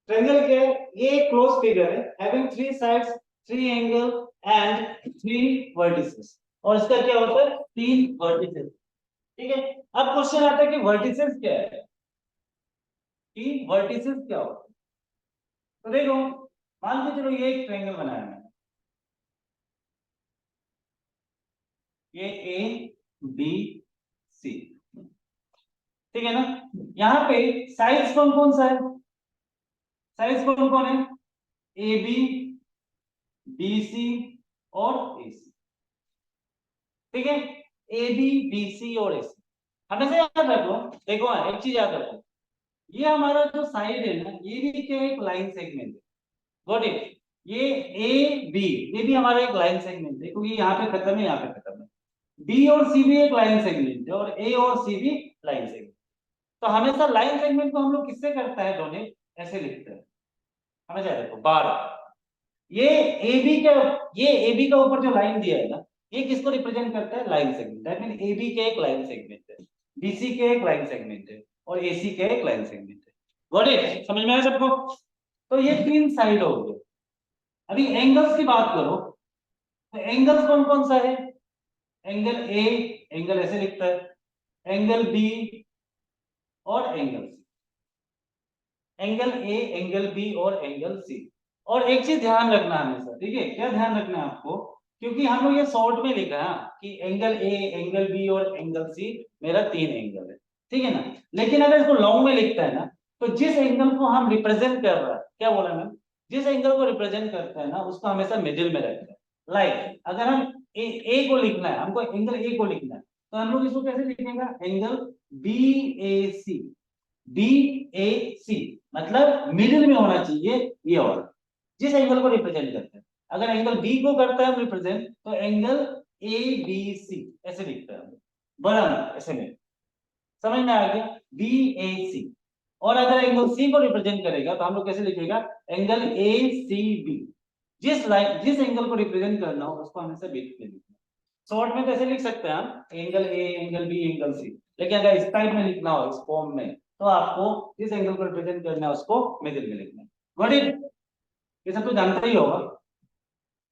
Speaker 1: ट्रायंगल क्या है, ये एक क्लोज फिगर है having three sides, three angle and three vertices, और इसका क्या होता है, तीन वर्टिसेस। ठीक है, अब क्वेश्चन आता है कि वर्टिसेस क्या है, कि वर्टिसेस क्या होता है। तो देखो, मान के चलो ये एक ट्रायंगल बनाया मैंने, ये ए बी सी, ठीक है ना। यहाँ पे साइड्स कौन कौन सा है, साइड्स कौन कौन है, ए बी, बी सी और ए सी। ठीक है, ए बी, बी सी और ए सी, हमेशा याद रखो। देखो एक चीज याद रखो, ये हमारा जो साइड है ना, ये भी क्या एक लाइन सेगमेंट है। Got it. ये ए बी, ये भी हमारा एक लाइन सेगमेंट है, क्योंकि यहाँ पे खत्म है, यहाँ पे खत्म है। बी और सी भी एक लाइन सेगमेंट है, और ए और सी भी लाइन सेगमेंट। तो हमेशा लाइन सेगमेंट को हम लोग किससे करता है, डोनेट ऐसे लिखते हैं, हमेशा याद रखो बार। ये ए बी का, ये ए बी का ऊपर जो लाइन दिया है ना, ये किसको रिप्रेजेंट करता है, line segment. That mean A B के एक लाइन सेगमेंट है, बीसी के एक लाइन सेगमेंट है, और एसी के एक लाइन सेगमेंट है। गॉट इट, समझ में आया सबको। तो ये तीन साइड हो गए। अभी एंगल्स की बात करो, तो एंगल्स कौन कौन सा है, एंगल ए, एंगल ऐसे लिखता है, एंगल बी और angle C, angle A, angle B और एंगल सी। और एक चीज ध्यान रखना हमेशा, ठीक है, क्या ध्यान रखना है आपको, क्योंकि हम लोग ये शॉर्ट में लिखा है कि एंगल ए, एंगल बी और एंगल सी मेरा तीन एंगल है, ठीक है ना। लेकिन अगर इसको लॉन्ग में लिखता है ना, तो जिस एंगल को हम रिप्रेजेंट कर रहा है, क्या बोला मैम, जिस एंगल को रिप्रेजेंट करता है ना, उसको हमेशा मिडिल में रखता है। लाइक अगर हम ए को लिखना है, हमको एंगल ए को लिखना है, तो हम लोग इसको कैसे लिखेगा, angle B A C, B A सी, मतलब मिडिल में होना चाहिए ये, और जिस एंगल को रिप्रेजेंट करता है। अगर एंगल बी को करता है रिप्रेजेंट, तो एंगल ए बी सी ऐसे लिखता है, बड़ा ऐसे में। समझ में आ गया, बी ए सी। और अगर एंगल सी को रिप्रेजेंट करेगा, तो हम लोग कैसे लिखेगा, एंगल ए सी बी। जिस लाइन, जिस एंगल को रिप्रेजेंट करना हो उसको हमेशा बीच में लिखना। शॉर्ट में कैसे लिख सकते हैं हम, angle A, angle B, angle C. लेकिन अगर इस टाइप में लिखना हो, इस फॉर्म में, तो आपको जिस एंगल को रिप्रेजेंट करना है उसको मिडिल में लिखना है। Got it. ये सब तो जानते ही होगा,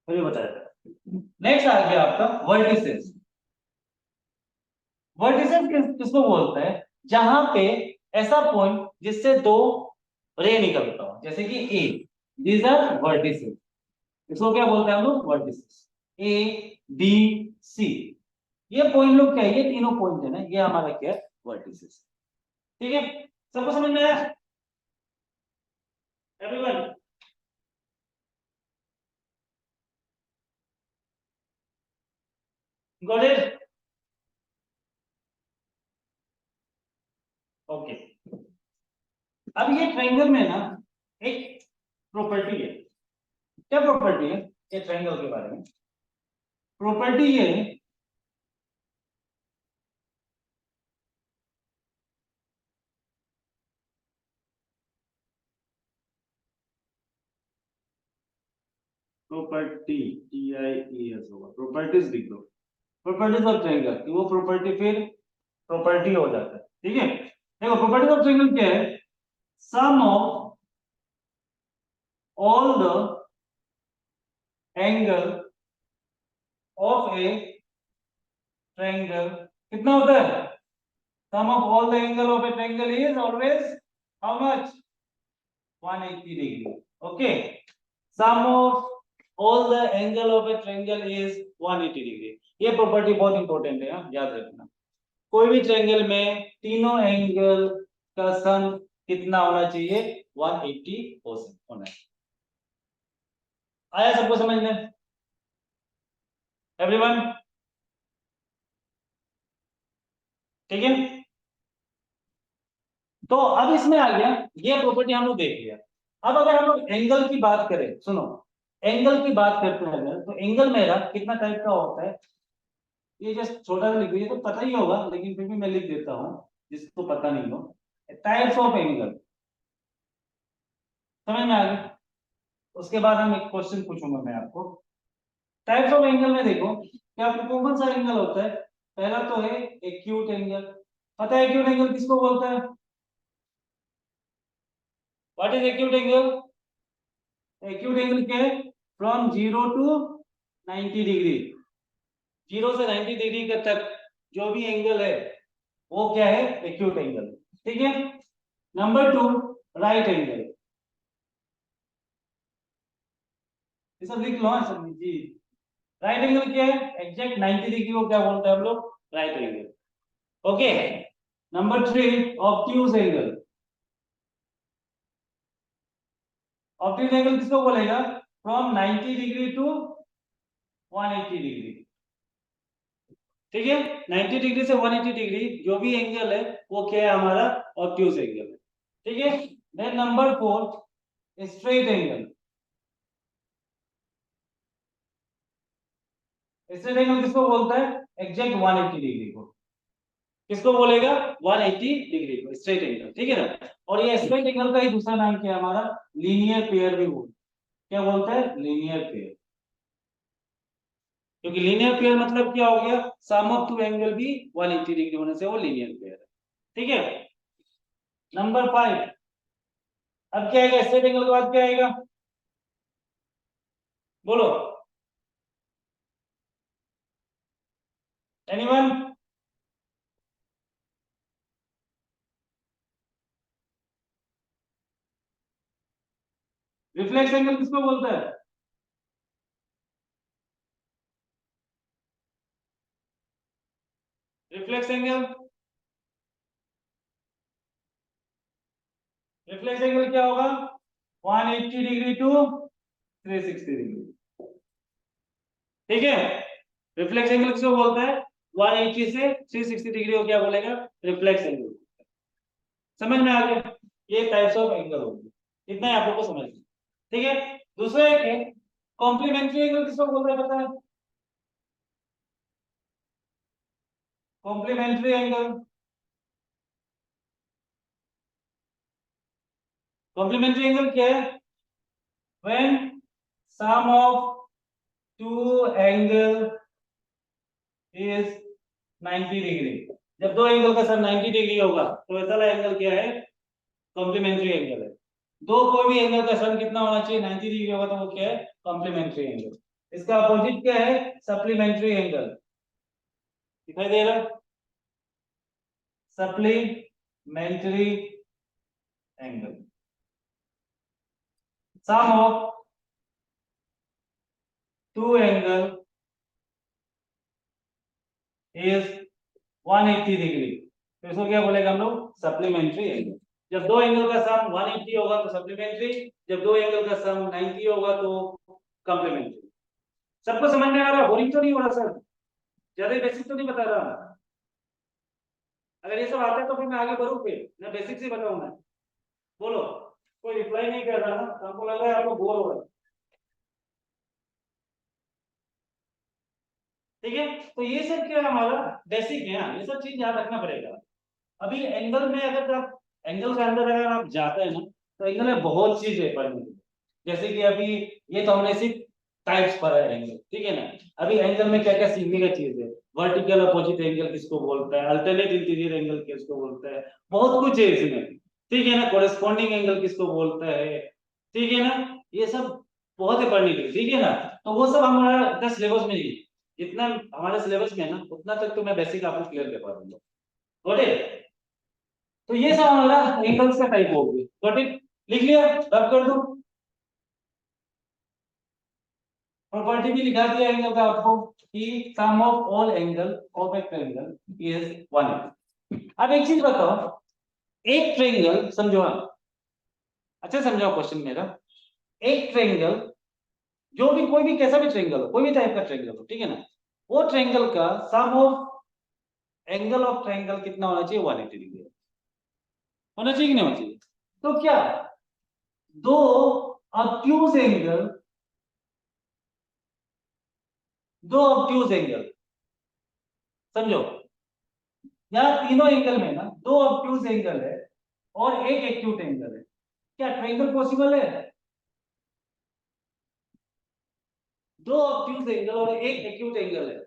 Speaker 1: मुझे बताया था। नेक्स्ट आ गया आपका वर्टिसेस। वर्टिसेस किसको बोलते हैं? जहां पे ऐसा पॉइंट जिससे दो रे निकलता हो, जैसे कि ए, दीज आर वर्टिसेस। इसको क्या बोलते हैं हम लोग? वर्टिसेस। ए, बी, सी, ये पॉइंट लोग क्या है? ये तीनों पॉइंट है ना, ये हमारा क्या है? वर्टिसेस। ठीक है, सबको समझ में आया एवरीवन? Got it? ओके। अब ये ट्रायंगल में ना एक प्रॉपर्टी है। क्या प्रॉपर्टी है ये ट्रायंगल के बारे में? प्रॉपर्टी ये है, प्रॉपर्टी, TIES होगा, प्रॉपर्टीज लिख दो। प्रॉपर्टीज ऑफ ट्रायंगल, वो प्रॉपर्टी फिर प्रॉपर्टी हो जाता है। ठीक है, देखो प्रॉपर्टीज ऑफ ट्रायंगल क्या है? Sum of all the angle of a triangle कितना होता है? Sum of all the angle of a triangle is always how much? 180 degree. Okay, sum of all the angle of a triangle is 180 degree. ये property बहुत important है, याद रखना। कोई भी ट्रायंगल में तीनों एंगल का सम कितना होना चाहिए? 180 होना है। आया सबको समझ में एवरीवन? ठीक है, तो अब इसमें आ गया, ये प्रॉपर्टी हम लोग देख लिया। अब अगर हम लोग एंगल की बात करें, सुनो, एंगल की बात करते हैं अगर, तो एंगल मेरा कितना टाइप का होता है? ये जस्ट छोटा सा लिख दीजिए, तो पता ही होगा, लेकिन फिर भी मैं लिख देता हूँ जिसको पता नहीं हो। टाइप्स ऑफ एंगल, समझ में आ गया? उसके बाद हम एक क्वेश्चन पूछूंगा मैं आपको। टाइप्स ऑफ एंगल में देखो क्या आपको कौन सा एंगल होता है? पहला तो है एक्यूट एंगल। पता है एक्यूट एंगल किसको बोलते हैं? What is acute angle? Acute angle क्या है? फ्रॉम 0 to 90 डिग्री, 0 से 90 डिग्री का तक जो भी एंगल है वो क्या है? Acute angle. ठीक है, नंबर 2, राइट एंगल। ये सब लिख लो हाँ सब जी। राइट एंगल क्या है? एग्जैक्ट 90 डिग्री को क्या बोलते हैं हम लोग? Right angle. Okay, number 3, obtuse angle. Obtuse angle किसको बोलेगा? From 90 degree to 180 degree. ठीक है, 90 डिग्री से 180 डिग्री जो भी एंगल है वो क्या है? हमारा ऑब्ट्यूज एंगल है। ठीक है, then number 4, straight angle. Straight angle किसको बोलता है? एग्जैक्ट 180 डिग्री को किसको बोलेगा? 180 डिग्री को स्ट्रेट एंगल। ठीक है ना? और ये स्ट्रेट एंगल का ही दूसरा नाम क्या है हमारा? लीनियर पेयर भी बोलते हैं। क्या बोलते हैं? Linear pair. क्योंकि लीनियर पेयर मतलब क्या हो गया? सम ऑफ टू एंगल भी 180 डिग्री होने से वो लीनियर पेयर है। ठीक है, नंबर 5, अब क्या आएगा? स्ट्रेट एंगल के बाद क्या आएगा? बोलो, एनीवन? रिफ्लेक्स एंगल किसको बोलता है? रिफ्लेक्स एंगल, रिफ्लेक्स एंगल क्या होगा? 180 डिग्री टू 360 डिग्री। ठीक है, रिफ्लेक्स एंगल किसको बोलता है? 180 से 360 डिग्री को क्या बोलेगा? Reflex angle. समझ में आ गया? ये टाइप्स ऑफ एंगल होगी, इतना ही आप लोग को समझ में। ठीक है, दूसरा एक है कॉम्प्लीमेंट्री एंगल। किसको बोलता है पता है? कॉम्प्लीमेंट्री एंगल, कॉम्प्लीमेंट्री एंगल क्या है? When sum of two angle is 90 degree. जब दो एंगल का सम 90 डिग्री होगा तो ऐसा वाला एंगल क्या है? कॉम्प्लीमेंट्री एंगल है। दो कोई भी एंगल का सम कितना होना चाहिए? 90 डिग्री होगा तो वो क्या है? Complementary angle. इसका अपोजिट क्या है? Supplementary angle. दिखाई दे रहा? Supplementary angle, sum of two angle is 180 degree. तो इसको क्या बोलेगा हम लोग? Supplementary angle. जब दो एंगल का सम 180 होगा तो सप्लीमेंट्री, जब दो एंगल का सम 90 होगा तो कॉम्प्लीमेंट्री। सबको समझ में आ रहा? बोरिंग तो नहीं हो रहा सर? ज्यादा बेसिक तो नहीं बता रहा? अगर ये सब आता है तो फिर मैं आगे बढ़ूं, फिर मैं बेसिक से बताऊंगा। बोलो। कोई रिप्लाई नहीं कर रहा ना, तो हमको लग रहा है आप लोग बोर हो रहे हैं। ठीक है, तो ये सब क्या है? हमारा बेसिक है। ये सब चीज याद रखना पड़ेगा। अभी एंगल में अगर आप एंगल के अंदर अगर आप जाते हैं ना, तो एंगल में बहुत चीज है पढ़ने की। जैसे कि अभी ये तो हमने सिर्फ टाइप्स पढ़ा है एंगल, ठीक है ना। अभी एंगल में क्या क्या सीखने का चीज है? वर्टिकल अपोजिट एंगल किसको बोलता है, अल्टरनेट इंटीरियर एंगल किसको बोलता है, बहुत कुछ है इसमें। ठीक है ना, कोरेस्पॉन्डिंग एंगल किसको बोलता है, ठीक है ना। ये सब बहुत है पढ़ने के लिए, ठीक है ना। तो वो सब हमारा इतना सिलेबस में नहीं है। जितना हमारे सिलेबस में है ना, उतना तक तो मैं बेसिक आपको क्लियर कर पा दूंगा। Got it? तो ये सब हमारा एंगल्स का टाइप हो गया। Got it? लिख लिया? रब कर दो। प्रॉपर्टी भी लिखा दिया एंगल का आपको कि sum of all angle of a triangle is 180। अब एक चीज बताओ, एक ट्रायंगल समझो आप, अच्छा समझाओ क्वेश्चन मेरा। एक ट्रायंगल, जो भी कोई भी कैसा भी ट्रायंगल हो, कोई भी टाइप का ट्रायंगल हो, ठीक है ना, वो ट्रायंगल का सम ऑफ एंगल ऑफ ट्रायंगल कितना होना चाहिए? 180 डिग्री होना चाहिए कि नहीं होना चाहिए? तो क्या दो ऑब्ट्यूज एंगल, दो ऑब्ट्यूज एंगल समझो, यहाँ तीनों एंगल में ना दो ऑब्ट्यूज एंगल है और एक एक्यूट एंगल है, क्या ट्रायंगल पॉसिबल है? दो ऑब्ट्यूज एंगल और एक एक्यूट एंगल है,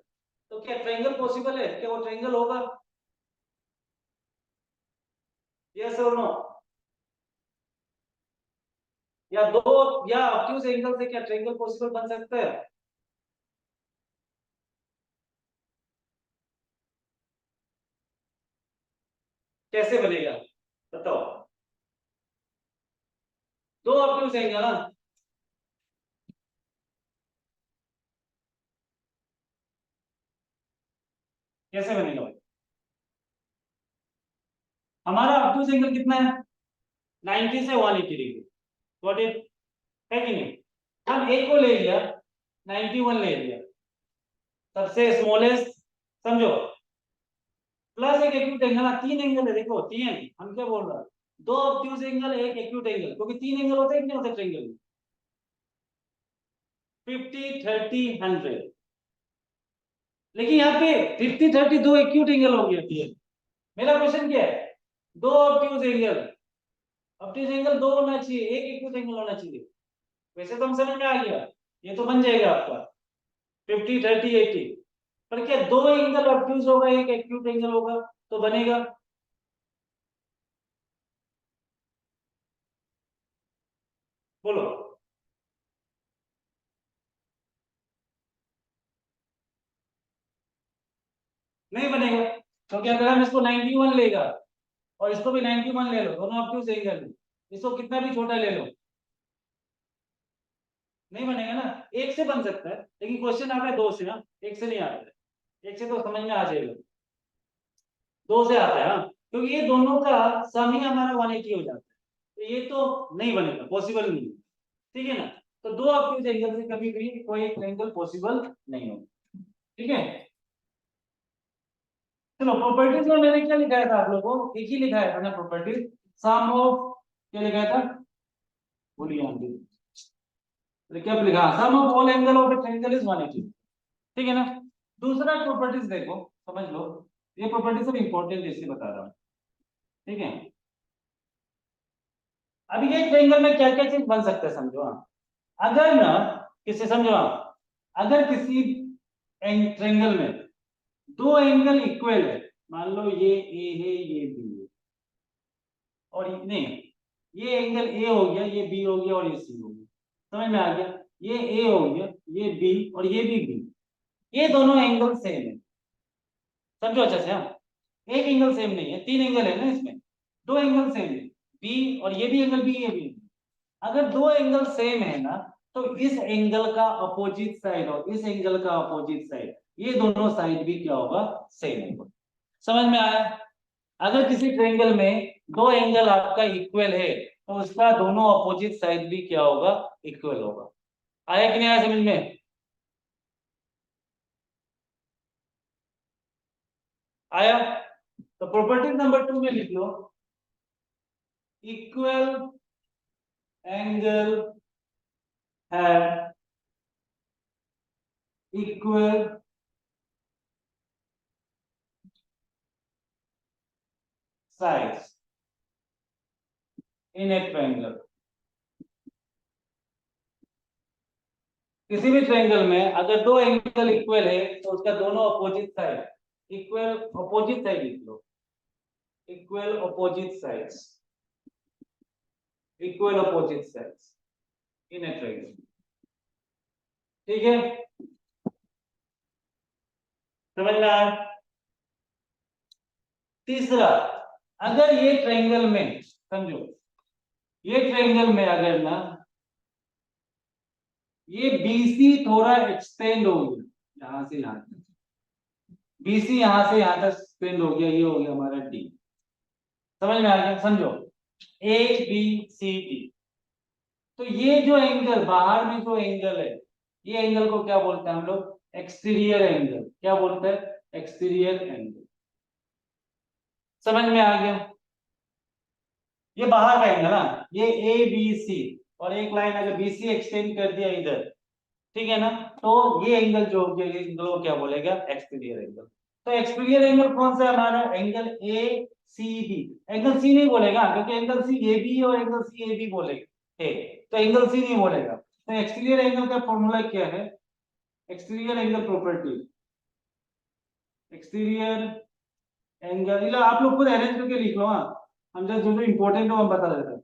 Speaker 1: तो क्या ट्रायंगल पॉसिबल है? क्या वो ट्रायंगल होगा? यस और नो? या दो या ऑब्ट्यूज एंगल से क्या ट्रायंगल पॉसिबल बन सकता है? कैसे बनेगा बताओ? दो ऑब्ट्यूज एंगल ना, कैसे बनेगा भाई? हमारा ऑब्ट्यूज एंगल कितना है? 90 से 180 डिग्री। व्हाट इट है कि नहीं? हम एक को ले लिया, 91 ले लिया, सबसे स्मॉलेस्ट समझो, प्लस एक एक्यूट एंगल। तीन एंगल है, देखो तीन, हम क्या बोल रहा है? दो ऑब्ट्यूज एंगल एक एक्यूट एंगल, क्योंकि तीन एंगल होते हैं कि नहीं होते ट्रायंगल में? 50 30 100। लेकिन यहाँ पे 50 30 दो एक्यूट एंगल हो गया है। मेरा क्वेश्चन क्या है? दो ऑब्ट्यूज एंगल, ऑब्ट्यूज एंगल दो होना चाहिए, एक एक्यूट एंगल होना चाहिए। वैसे तो हम समझ में आ गया, ये तो बन जाएगा आपका 50 30 80। पर क्या दो एंगल ऑब्ट्यूज होगा एक एक्यूट एंगल होगा तो बनेगा? बोलो। नहीं बनेगा, क्योंकि अगर हम इसको 91 लेगा और इसको भी 91 ले लो, दोनों ऑब्ट्यूज एंगल है, इसको कितना भी छोटा ले लो, नहीं बनेगा ना। एक से बन सकता है, लेकिन क्वेश्चन आ रहा है दो से, हाँ एक से नहीं आ रहा है। एक से तो समझ में आ जाएगा, दो से आता है, हाँ क्योंकि ये दोनों का सम ही हमारा 180 हो जाता है, तो ये तो नहीं बनेगा, पॉसिबल नहीं है। ठीक है ना। तो दो ऑब्ट्यूज एंगल से कभी भी कोई एक एंगल पॉसिबल नहीं होगा। ठीक है, चलो प्रॉपर्टीज में मैंने क्या लिखाया था आप लोगों को? एक ही लिखाया था ना प्रॉपर्टीज, सम ऑफ, क्या लिखाया था बोलिए हम भी, क्या लिखा? Sum of all angle of a triangle is 180। ठीक है ना। दूसरा प्रॉपर्टीज देखो, समझ लो, ये प्रॉपर्टी सब इंपॉर्टेंट है इसलिए बता रहा हूँ। ठीक है, अभी ये ट्रायंगल में क्या क्या चीज बन सकता है समझो आप। अगर ना किसी, समझो आप, अगर किसी ट्रायंगल में दो एंगल इक्वल है, मान लो ये ए है ये बी है, और नहीं, ये एंगल ए हो गया, ये बी हो गया और ये सी हो गया, समझ में आ गया? ये ए हो गया ये बी और ये भी बी, ये दोनों एंगल सेम है। समझो अच्छे से। हाँ, एक एंगल सेम नहीं है, तीन एंगल है ना इसमें, दो एंगल सेम है, बी और ये भी एंगल बी, ये भी। अगर दो एंगल सेम है ना, तो इस एंगल का अपोजिट साइड और इस एंगल का अपोजिट साइड, ये दोनों साइड भी क्या होगा, सेम होगा। समझ में आया? अगर किसी ट्रायंगल में दो एंगल आपका इक्वल है, तो उसका दोनों अपोजिट साइड भी क्या होगा, इक्वल होगा। आया कि नहीं आया समझ में? आया? तो प्रॉपर्टी नंबर 2 में लिख लो, equal angle have equal sides in a triangle। किसी भी ट्रायंगल में अगर दो एंगल इक्वल है, तो उसका दोनों opposite side equal, opposite side लिख लो, equal opposite sides, equal opposite sides in a triangle. ठीक है, समझ में आया? तीसरा, अगर ये ट्रायंगल में, समझो, ये ट्रायंगल में अगर ना ये बीसी थोड़ा एक्सटेंड हो गया, यहां से यहां तक, बीसी यहां से यहां तक एक्सटेंड हो गया, ये हो गया हमारा डी। समझ में आ गया? समझो, ए बी सी डी, तो ये जो एंगल बाहर में जो एंगल है, ये एंगल को क्या बोलते हैं हम लोग, एक्सटीरियर एंगल। क्या बोलते हैं? Exterior angle. समझ में आ गया? ये बाहर का एंगल, हाँ, ये ए बी सी, और एक लाइन अगर बी सी एक्सटेंड कर दिया इधर, ठीक है ना, तो ये एंगल जो हो गया, ये एंगल को क्या बोलेगा, एक्सटीरियर एंगल। तो एक्सटीरियर एंगल कौन सा है हमारा, angle A C B. Angle C नहीं बोलेगा, क्योंकि एंगल सी ए बी और एंगल सी ए बी बोलेगा, तो एंगल सी नहीं बोलेगा। तो एक्सटीरियर एंगल का फॉर्मूला क्या है, exterior angle property, exterior angle, आप लोग खुद अरेंज करके लिख लो। हाँ, हम जब जो जो इंपॉर्टेंट हो हम बता देते हैं।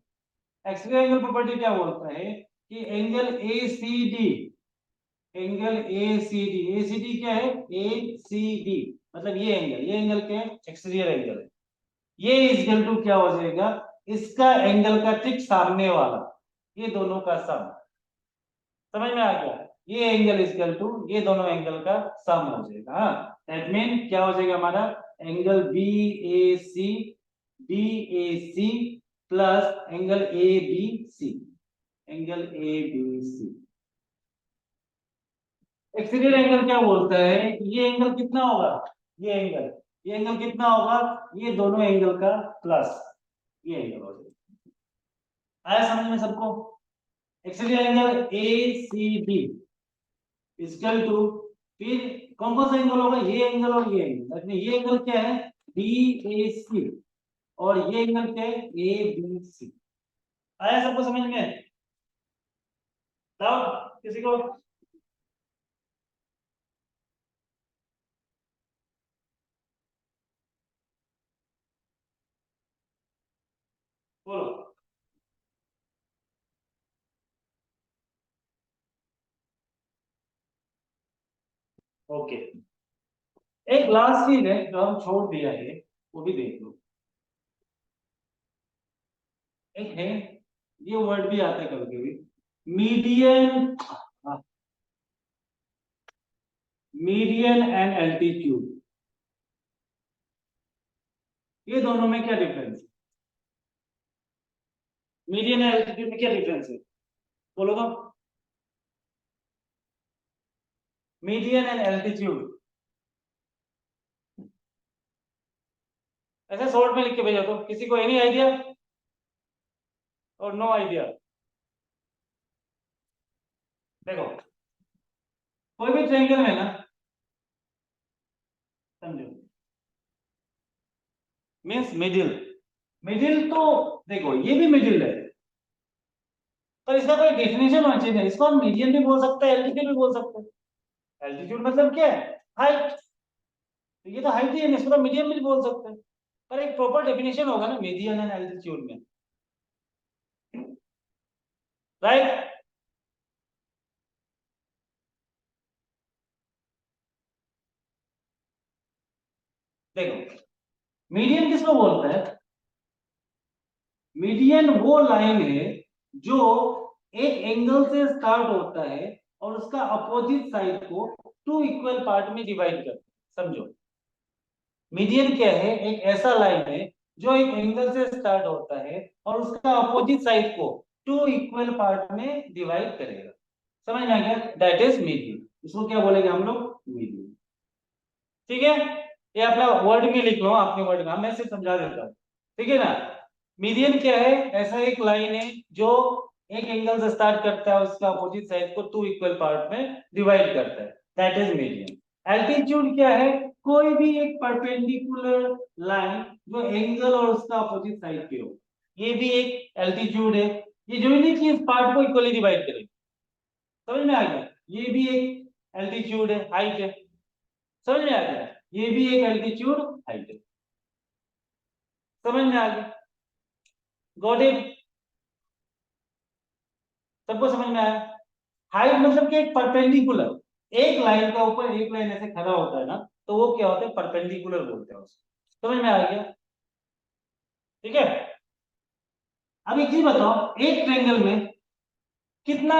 Speaker 1: एक्सटीरियर एंगल प्रॉपर्टी क्या बोलता है कि angle A C D, angle A C D, A C D क्या है, ए सी डी, मतलब ये एंगल क्या है, एक्सटीरियर एंगल है। ये इज इक्वल टू क्या हो जाएगा, इसका एंगल का ठीक सामने वाला, ये दोनों का सम। समझ में आ गया? ये एंगल इज इक्वल टू ये दोनों एंगल का सम हो जाएगा। हाँ, दैट मीन क्या हो जाएगा हमारा, angle B A C, B A C plus angle A B C, angle A B C. Exterior angle क्या बोलता है, ये एंगल कितना होगा, ये एंगल कितना होगा, ये दोनों एंगल का प्लस ये एंगल हो जाएगा। आया समझ में सबको? Actually angle A C D equal to, फिर कौन कौन सा एंगल होगा, ये एंगल और ये एंगल, ये एंगल क्या है, बी ए सी, और ये एंगल क्या है, ए बी सी। आया सबको समझ में? डाउट किसी को? बोलो। ओके, एक लास्ट चीज है जो हम छोड़ दिया है, वो भी देख लो। एक है, ये वर्ड भी आता है कभी कभी, मीडियन, मीडियन एंड एल्टीट्यूड, ये दोनों में क्या डिफरेंस है, मीडियन एंड एल्टीट्यूड में क्या डिफरेंस है, बोलो तो। मीडियन एंड एल्टीट्यूड ऐसे शॉर्ट में लिख के भेजो, तो किसी को एनी आइडिया और नो आइडिया? देखो, कोई भी ट्रायंगल में ना, समझो, मीन्स मिडिल, मिडिल तो देखो ये भी मिडिल है, पर इसका कोई डेफिनेशन होना चाहिए। इसको हम मीडियन भी बोल सकते हैं, एल्टीट्यूड भी बोल सकते हैं। एल्टीट्यूड मतलब क्या है, हाइट, तो ये तो हाइट ही है, इसको तो मीडियन भी बोल सकते हैं, पर एक प्रॉपर डेफिनेशन होगा ना मीडियन एंड एल्टीट्यूड में, राइट? देखो मीडियन किसको बोलते हैं? मीडियन वो लाइन है जो एक एंगल से स्टार्ट होता है और उसका अपोजिट साइड को टू इक्वल पार्ट में डिवाइड करता है। समझो, मीडियन क्या है? एक ऐसा लाइन है जो एक एंगल से स्टार्ट होता है और उसका अपोजिट साइड को टू इक्वल पार्ट में डिवाइड करेगा। समझ में आ गया? That is median. इसको क्या बोलेंगे हम लोग? मीडियन। ठीक है, ये अपना वर्ड में लिख लो, अपने वर्ड में, मैं सिर्फ समझा देता हूँ। ठीक है ना? मीडियन क्या है? ऐसा एक लाइन है जो एक एंगल से स्टार्ट करता है, उसका अपोजिट साइड को टू इक्वल पार्ट में डिवाइड करता है, दैट इज मीडियन। एल्टीट्यूड क्या है? कोई भी एक परपेंडिकुलर लाइन जो एंगल और उसका अपोजिट साइड पे हो, ये भी एक एल्टीट्यूड है। ये जो नहीं कि इस पार्ट को इक्वली डिवाइड करेगा। समझ में आ गया? ये भी एक एल्टीट्यूड है, हाइट है। समझ में आ गया? ये भी एक एल्टीट्यूड हाइट है। समझ में आ गया? Got it? सबको समझ में आया? हाइट मतलब कि एक परपेंडिकुलर, एक लाइन का ऊपर एक लाइन ऐसे खड़ा होता है ना, तो वो क्या होता है? परपेंडिकुलर बोलते हैं उसको। समझ में आ गया? ठीक है। अब एक चीज बताओ, एक ट्रायंगल में कितना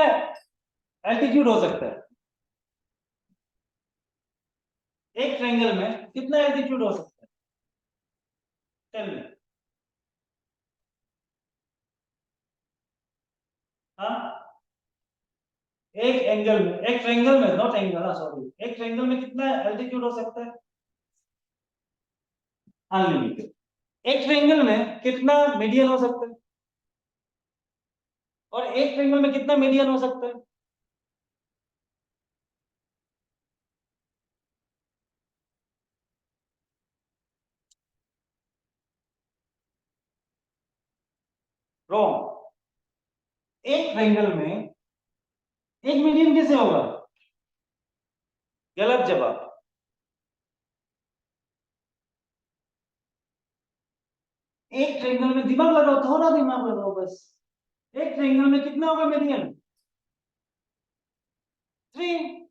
Speaker 1: एल्टीट्यूड हो सकता है? एक ट्रायंगल में कितना एल्टीट्यूड हो सकता है? Tell me. हाँ, एक एंगल में, एक ट्रायंगल में, नॉट एंगल, सॉरी, एक ट्रायंगल में कितना एल्टीट्यूड हो सकता है? अनलिमिटेड। एक ट्रायंगल में कितना मीडियन हो सकता है? और एक ट्रायंगल में कितना मीडियन हो सकता है? रॉन्ग। एक ट्रायंगल में एक मीडियन कैसे होगा? गलत जवाब। एक ट्रायंगल में दिमाग लगाओ, थोड़ा दिमाग लगाओ बस। एक ट्रायंगल में कितना होगा मीडियन? 3।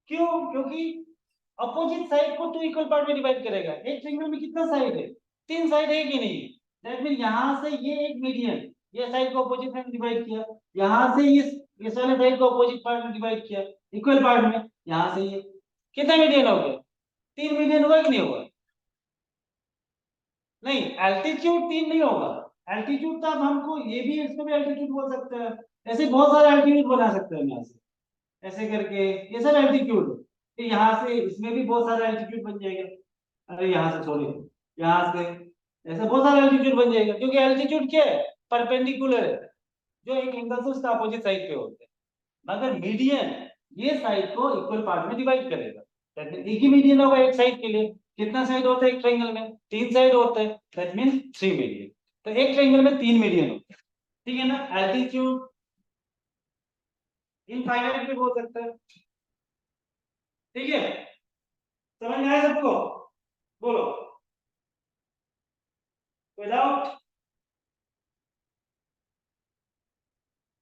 Speaker 1: क्यों? क्योंकि अपोजिट साइड को टू इक्वल पार्ट में डिवाइड करेगा। एक ट्रायंगल में कितना साइड है? 3 साइड है कि नहीं? दैट मीन यहां से ये एक मीडियन, ये साइड को अपोजिट में डिवाइड किया, यहां से इस वाले साइड को अपोजिट पार्ट में डिवाइड किया, इक्वल पार्ट में, यहां से ये कितना मीडियन हो गया? 3 मीडियन हुआ कि नहीं हुआ? नहीं, एल्टीट्यूड 3 नहीं होगा। एल्टीट्यूड तो अब हमको ये भी, इसको भी एल्टीट्यूड बोल सकते हैं। ऐसे बहुत सारे एल्टीट्यूड बना सकते हैं यहाँ से, ऐसे करके ये सब एल्टीट्यूड है। तो यहाँ से इसमें भी बहुत सारा एल्टीट्यूड बन जाएगा। अरे यहाँ से सॉरी, यहाँ से ऐसे बहुत सारा एल्टीट्यूड बन जाएगा, क्योंकि एल्टीट्यूड क्या है? परपेंडिकुलर है, जो एक एंगल से उसका अपोजिट साइड पे होता है। मगर मीडियन ये साइड को इक्वल पार्ट में डिवाइड करेगा। दैट मीन एक ही मीडियन होगा एक साइड के लिए। कितना साइड होता है एक ट्रायंगल में? 3 साइड होता है, दैट मीन 3 मीडियन। तो एक ट्रायंगल में 3 मीडियन होते हैं। ठीक है ना? एल्टीट्यूड इनफाइनाइट भी हो सकता है। ठीक है, समझ में आया सबको? बोलो, कोई डाउट?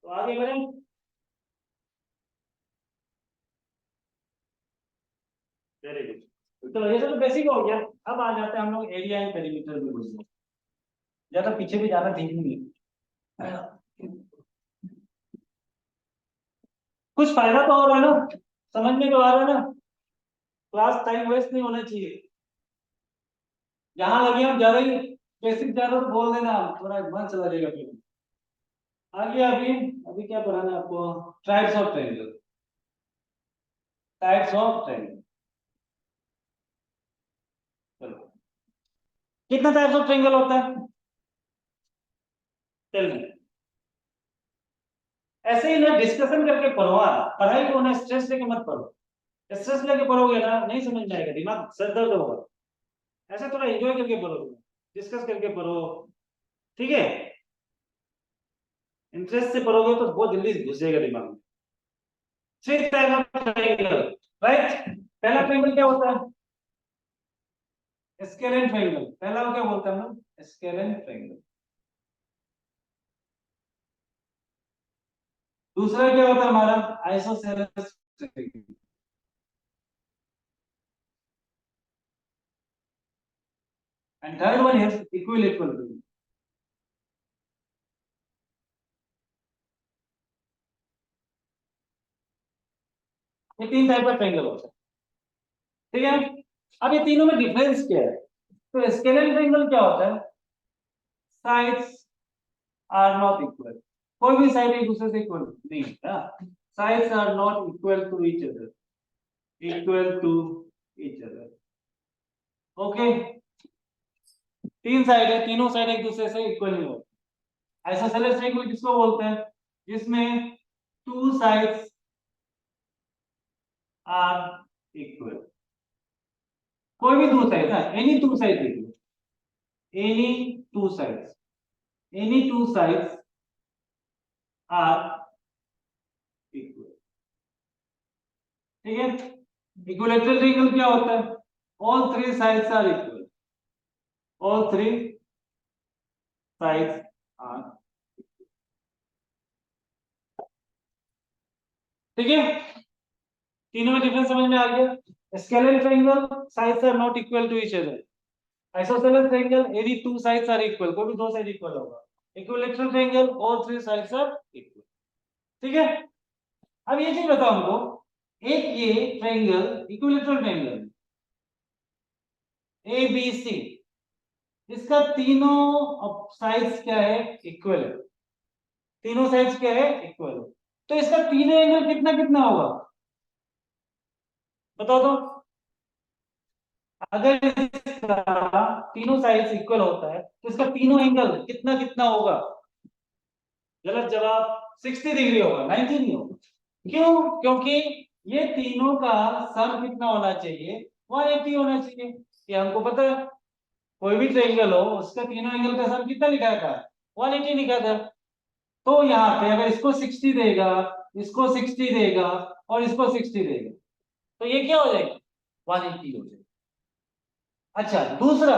Speaker 1: तो आगे बढ़े। Very good. तो ये सब तो बेसिक हो गया। अब आ जाते हैं हम लोग एरिया एंड पेरीमीटर में घुसने। ज्यादा पीछे भी ज्यादा ठीक नहीं है। कुछ फायदा तो हो रहा है ना? समझ में तो आ रहा है ना? क्लास टाइम वेस्ट नहीं होना चाहिए। जहां लगे हम ज्यादा ही बेसिक ज्यादा तो बोल देना, थोड़ा मन चला जाएगा फिर। आगे अभी, अभी क्या पढ़ाना है आपको? Types of triangle. Types of triangle. चलो, कितना टाइप्स ऑफ ट्रायंगल होता है? चलिए, ऐसे ही ना डिस्कशन करके पढ़ो। पढ़ाई को ना स्ट्रेस लेके मत पढ़ो। स्ट्रेस लेके पढ़ोगे ना, नहीं समझ में आएगा, दिमाग सर दर्द होगा। ऐसा थोड़ा एंजॉय करके पढ़ो, डिस्कस करके पढ़ो। ठीक है? इंटरेस्ट से पढ़ोगे तो बहुत जल्दी घुस जाएगा दिमाग में। Three type of triangle, right? पहला ट्रायंगल क्या होता है? Scalene triangle. पहला वो क्या बोलते हैं हम लोग? Scalene triangle. दूसरा क्या होता है हमारा? Isosceles triangle. And third one is equilateral triangle. ये तीन टाइप का ट्रायंगल होता है, ठीक है। अब ये तीनों में डिफरेंस क्या है? तो स्केलर ट्रायंगल क्या होता है? साइड्स आर नॉट इक्वल, कोई भी साइड एक दूसरे से इक्वल नहीं होता, sides are not equal to each other, equal to each other, okay. तीन साइड है, तीनों साइड एक दूसरे से इक्वल नहीं होती। आइसोसेलेस ट्रायंगल किसको बोलते हैं? जिसमें टू साइड्स आर इक्वल, कोई भी दो साइड है, any two side equal, any two sides, any two sides are equal, ठीक है। इक्विलेटरल ट्रायंगल क्या होता है? All three sides are equal, all three sides are, ठीक है। तीनों में डिफरेंस समझ में आ गया। Scalene triangle sides are not equal to each other, isosceles triangle any two sides are equal, कोई भी दो साइड इक्वल होगा, equilateral triangle all three sides are equal, ठीक है। अब ये चीज बताओ हमको, एक ये triangle equilateral triangle A B C, इसका तीनों साइड्स क्या है? इक्वल है, तीनों साइड्स क्या है? इक्वल है। तो इसका तीनों एंगल कितना कितना होगा? बताओ तो। अगर इसका तीनों साइड्स इक्वल होता है तो इसका तीनों एंगल कितना कितना होगा? गलत जवाब, 60 डिग्री होगा, 90 नहीं होगा। क्यों? क्योंकि ये तीनों का सम कितना होना चाहिए? 180 होना चाहिए, ये हमको पता है। कोई भी ट्रायंगल हो उसका तीनों एंगल का सम कितना लिखा था? 180 लिखा था। तो यहाँ पे अगर इसको 60 देगा, इसको 60 देगा और इसको 60 देगा, तो ये क्या हो जाएगा? 180 हो जाएगा। अच्छा, दूसरा,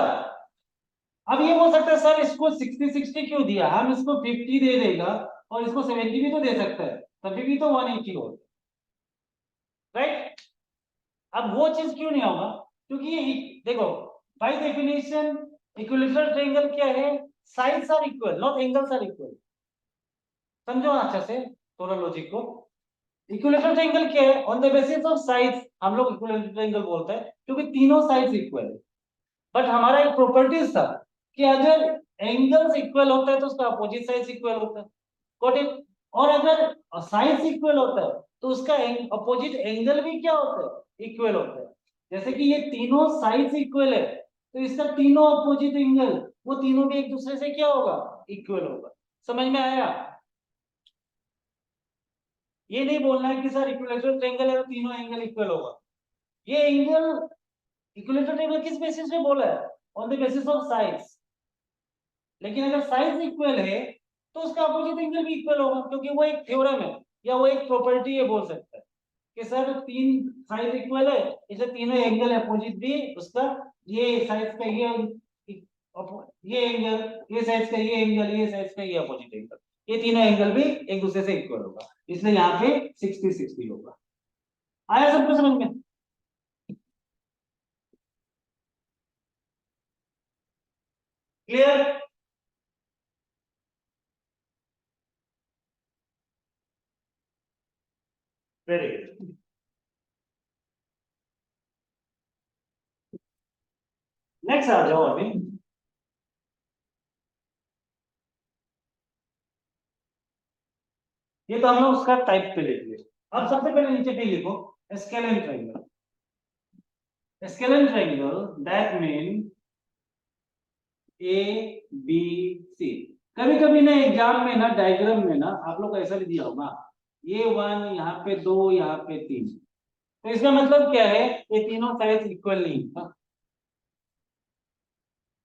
Speaker 1: अब ये हो सकता है सर इसको 60 क्यों दिया, हम इसको 50 दे देगा और इसको 70 भी तो दे सकता है, तभी भी तो 180 हो, राइट। अब वो चीज क्यों नहीं होगा? क्योंकि ये देखो, बाय डेफिनेशन इक्विलेटरल ट्रायंगल क्या है? Sides are equal, not angles are equal. समझो अच्छा से थोड़ा लॉजिक को। इक्विलेटरल ट्रायंगल क्या है? On the basis of sides हम लोग इक्विलेटरल ट्रायंगल बोलते हैं, क्योंकि तीनों साइड्स इक्वल है। बट हमारा एक प्रॉपर्टीज था कि अगर एंगल्स इक्वल होता है तो उसका अपोजिट साइड्स इक्वल होता है, गॉट इट। और अगर साइड्स इक्वल होता है तो उसका अपोजिट एंगल भी क्या होता है? इक्वल होता है। जैसे कि ये तीनों साइड्स इक्वल है तो इसका तीनों अपोजिट एंगल, वो तीनों भी एक दूसरे से क्या होगा? इक्वल होगा। समझ में आया? ये नहीं बोलना है कि सर इक्विलेटरल ट्रायंगल है तो तीनों एंगल इक्वल होगा। ये एंगल इक्विलेटरल ट्रायंगल किस बेसिस पे बोला है? On the basis of sides. लेकिन अगर साइड्स इक्वल है तो उसका अपोजिट एंगल भी इक्वल होगा, क्योंकि वो एक थ्योरम है या वो एक प्रॉपर्टी है, बोल सकता है कि सर तीन साइड इक्वल है, इसे तीनों एंगल अपोजिट भी उसका, ये साइड का ये एंगल, ये साइड का ये एंगल, ये साइड का ये अपोजिट एंगल, ये तीनों एंगल भी एक दूसरे से इक्वल होगा, इसलिए यहाँ पे 60-60 होगा। आया सबको समझ में? क्लियर? Very good. नेक्स्ट आ जाओ अभी। ये तो हम लोग उसका टाइप पे लिख लिया। अब सबसे पहले नीचे पे लिखो scalene triangle, scalene triangle that mean A B C. कभी कभी ना एग्जाम में ना डायग्राम में ना आप लोग को ऐसा भी दिया होगा, ये वन, यहाँ पे दो, यहाँ पे तीन, तो इसका मतलब क्या है? ये तीनों साइड इक्वल नहीं है।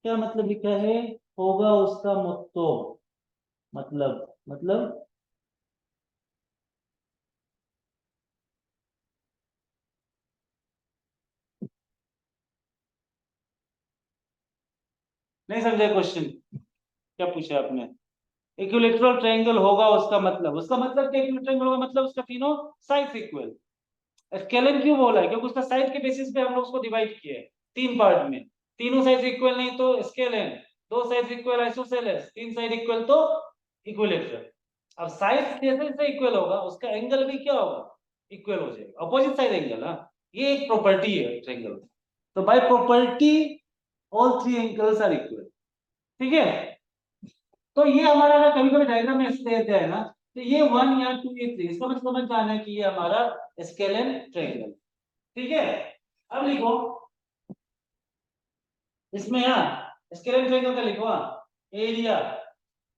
Speaker 1: क्या मतलब लिखा है? होगा उसका मतलब नहीं समझे क्वेश्चन? क्या पूछा आपने? इक्विलेटरल ट्रायंगल होगा उसका मतलब क्या? इक्विलेटरल ट्रायंगल होगा मतलब उसका तीनों साइड्स इक्वल। स्केलर क्यों बोला है? क्योंकि उसका साइड के बेसिस पे हम लोग उसको डिवाइड किए हैं तीन पार्ट में। तीनों साइड इक्वल नहीं तो स्केलेन, दो साइड इक्वल आइसोसेलेस, तीन साइड इक्वल तो इक्विलेटरल। अब साइड जैसे जैसे इक्वल होगा उसका एंगल भी क्या होगा, इक्वल हो जाएगा, अपोजिट साइड एंगल। हाँ, ये एक प्रॉपर्टी है ट्रायंगल। तो by property all three angles are equal. ठीक है, तो ये हमारा ना कभी कभी डायग्राम में ऐसे देते हैं ना, तो ये 1 या 2 या 3, इसका मतलब समझ जाना है कि ये हमारा स्केलेन ट्रायंगल। ठीक है, अब लिखो इसमें, यहाँ स्केलेन ट्रायंगल का लिखो, एरिया,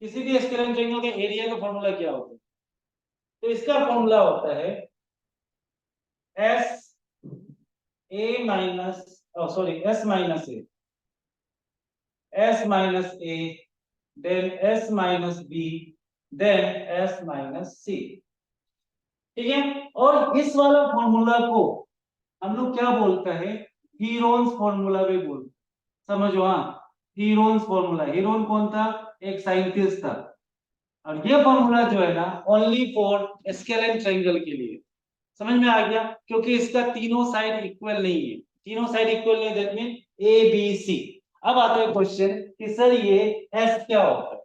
Speaker 1: किसी भी स्केलेन ट्रायंगल के एरिया का फॉर्मूला क्या होता है? तो इसका फॉर्मूला होता है S A minus, sorry S minus A, S minus A then S minus B then S minus C. ठीक है, और इस वाला फॉर्मूला को हम लोग क्या बोलते हैं, हीरोन्स फॉर्मूला भी बोलते, समझो। हाँ, हीरोन्स फॉर्मूला, हीरोन कौन था, एक साइंटिस्ट था। और ये फॉर्मूला जो है ना ओनली फॉर स्केलेन ट्रायंगल के लिए, समझ में आ गया, क्योंकि इसका तीनों साइड इक्वल नहीं है, तीनों साइड इक्वल नहीं, that mean A B C. अब आता है क्वेश्चन कि सर ये एस क्या होता है,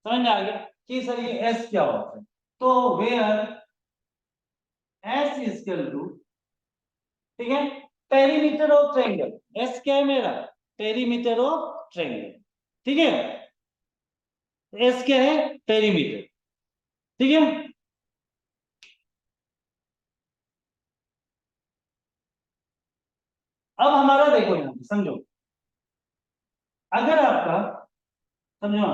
Speaker 1: समझ में आ गया कि सर ये एस क्या होता है। तो where S is equal to, ठीक है, पेरीमीटर ऑफ ट्रायंगल, एस क्या है मेरा, पेरीमीटर ऑफ ट्रायंगल। ठीक है, एस क्या है, पेरीमीटर। ठीक है, अब हमारा देखो यहां पे, समझो, अगर आपका, समझो,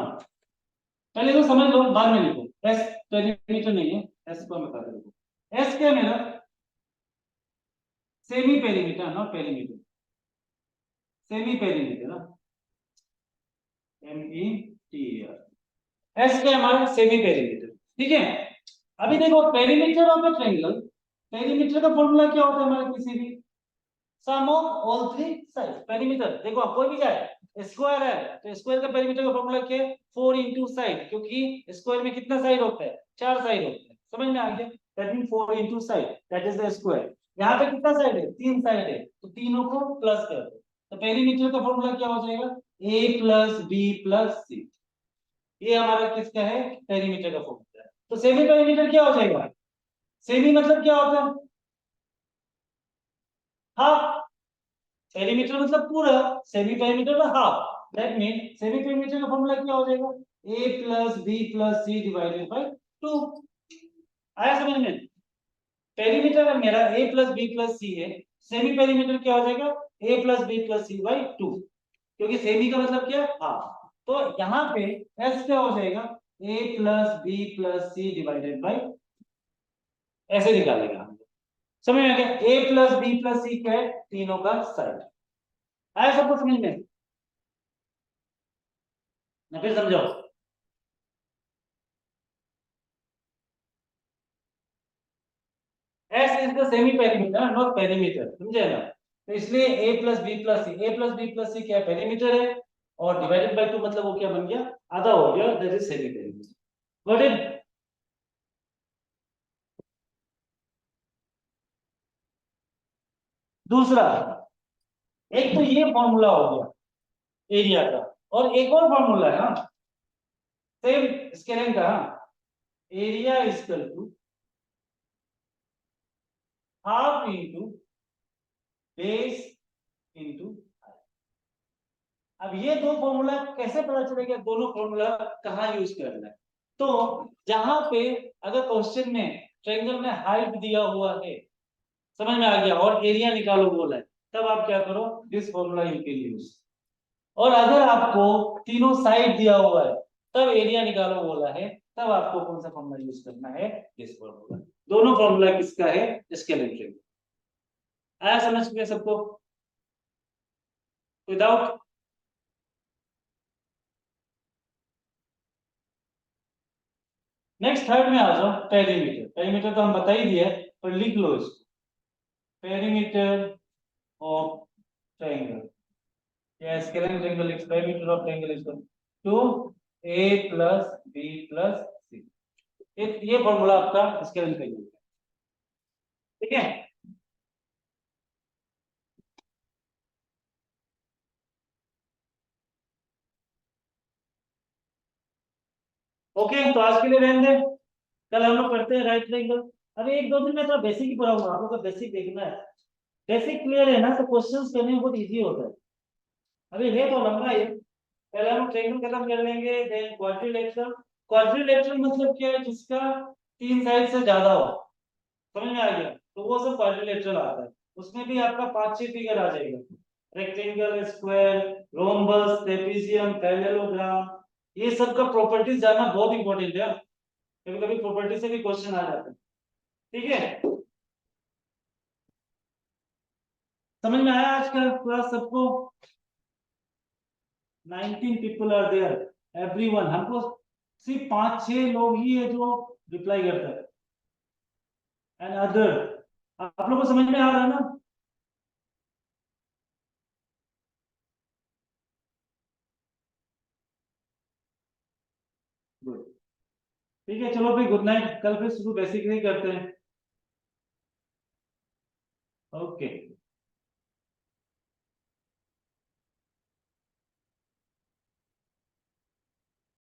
Speaker 1: पहले तो समझ लो बाद में लिखो, एस पेरीमीटर नहीं है, एस को मैं बता देता, एस क्या है मेरा, semi perimeter, not perimeter, semi perimeter ना, M E T R, S क्या है हमारा, सेमी पेरीमीटर। ठीक है, अभी देखो perimeter of a triangle, perimeter का फॉर्मूला क्या होता है हमारे किसी भी, sum of all three side. Perimeter देखो आप कोई भी जाए, स्क्वायर है तो स्क्वायर का पेरीमीटर का फॉर्मूला क्या है, 4 इंटू साइड, क्योंकि स्क्वायर में कितना साइड होता है, चार साइड होते हैं, समझ में आ गया, that mean 4 into side, that is the square. यहाँ पे कितना साइड है, तीन साइड है, तो तीनों को प्लस कर दो, तो पेरीमीटर का फॉर्मूला क्या हो जाएगा, ए प्लस बी प्लस सी। ये हमारा किसका है, पेरीमीटर का फॉर्मूला है। तो सेमी पेरीमीटर क्या हो जाएगा, सेमी मतलब क्या होता है, हाफ, पेरीमीटर मतलब पूरा, सेमी पेरीमीटर का half, that mean semi perimeter का फॉर्मूला क्या हो जाएगा, a plus B plus C divided by 2। आया समझ में, पेरीमीटर अगर मेरा a plus B plus C है, सेमी पेरीमीटर क्या हो जाएगा, a plus B plus C by 2, क्योंकि सेमी का मतलब क्या है, हाफ। तो यहाँ पे s क्या हो जाएगा, a plus B plus C divided by, ऐसे निकालेगा हम, समझ में आ गया, a plus B plus C क्या है, तीनों का साइड। आया सबको समझ में, ना फिर समझाओ। S is the semi perimeter not perimeter, समझे ना, तो इसलिए ए प्लस बी प्लस सी, ए प्लस बी प्लस सी क्या पेरीमीटर है, और डिवाइडेड बाय 2 मतलब वो क्या बन गया, आधा हो गया, that is semi perimeter. Got it. दूसरा, एक तो ये फॉर्मूला हो गया एरिया का, और एक और फॉर्मूला है, सेम स्केलिंग का, area is equal to half into base into. अब ये दो फॉर्मूला कैसे पता चलेगा दोनों फॉर्मूला कहाँ यूज करना है, तो जहां पे अगर क्वेश्चन में ट्रायंगल में हाइट दिया हुआ है, समझ में आ गया, और एरिया निकालो बोला है, तब आप क्या करो, this formula you can use. और अगर आपको तीनों साइड दिया हुआ है तब एरिया निकालो बोला है, तब आपको कौन सा फॉर्मूला यूज करना है, दिस फॉर्मूला। दोनों फॉर्मूला किसका है, स्केलिंग ट्रायंगल। आया समझ में सबको, विदाउट। नेक्स्ट थर्ड में आ जाओ, पेरीमीटर। पेरीमीटर तो हम बता ही दिया, पर लिख लो इसको, पेरीमीटर ऑफ ट्रायंगल, या scaling triangle is perimeter of triangle is to a plus B plus c. ये फॉर्मूला आपका स्केलिंग ट्रायंगल का, ठीक है। ओके, तो आज के लिए रहने दे, कल हम लोग करते हैं राइट ट्रायंगल। अभी एक दो दिन में थोड़ा बेसिक ही पढ़ाऊंगा, आप लोग को बेसिक देखना है। बेसिक क्लियर है ना तो क्वेश्चंस करने में बहुत इजी होता है। अभी है तो लंबा है, पहले हम ट्रायंगल खत्म कर लेंगे, देन क्वाड्रिलेटरल। क्वाड्रिलेटरल मतलब क्या है, जिसका तीन साइड से ज्यादा हो, समझ में आ गया, तो वो सब क्वाड्रिलेटरल आता है। उसमें भी आपका पांच छह फिगर आ जाएगा, rectangle, square, rhombus, trapezium, parallelogram. ये सब का प्रॉपर्टीज जानना बहुत इंपॉर्टेंट है, कभी कभी प्रॉपर्टी से भी क्वेश्चन आ जाते हैं। ठीक है, समझ में आया आज का क्लास सबको? 19 पीपल आर देयर, एवरीवन। हमको सिर्फ पांच छह लोग ही है जो रिप्लाई करता है, एंड अदर। आप लोगों को समझ में आ रहा है ना? गुड। ठीक है, चलो फिर गुड नाइट, कल फिर शुरू बेसिक नहीं करते हैं। ओके।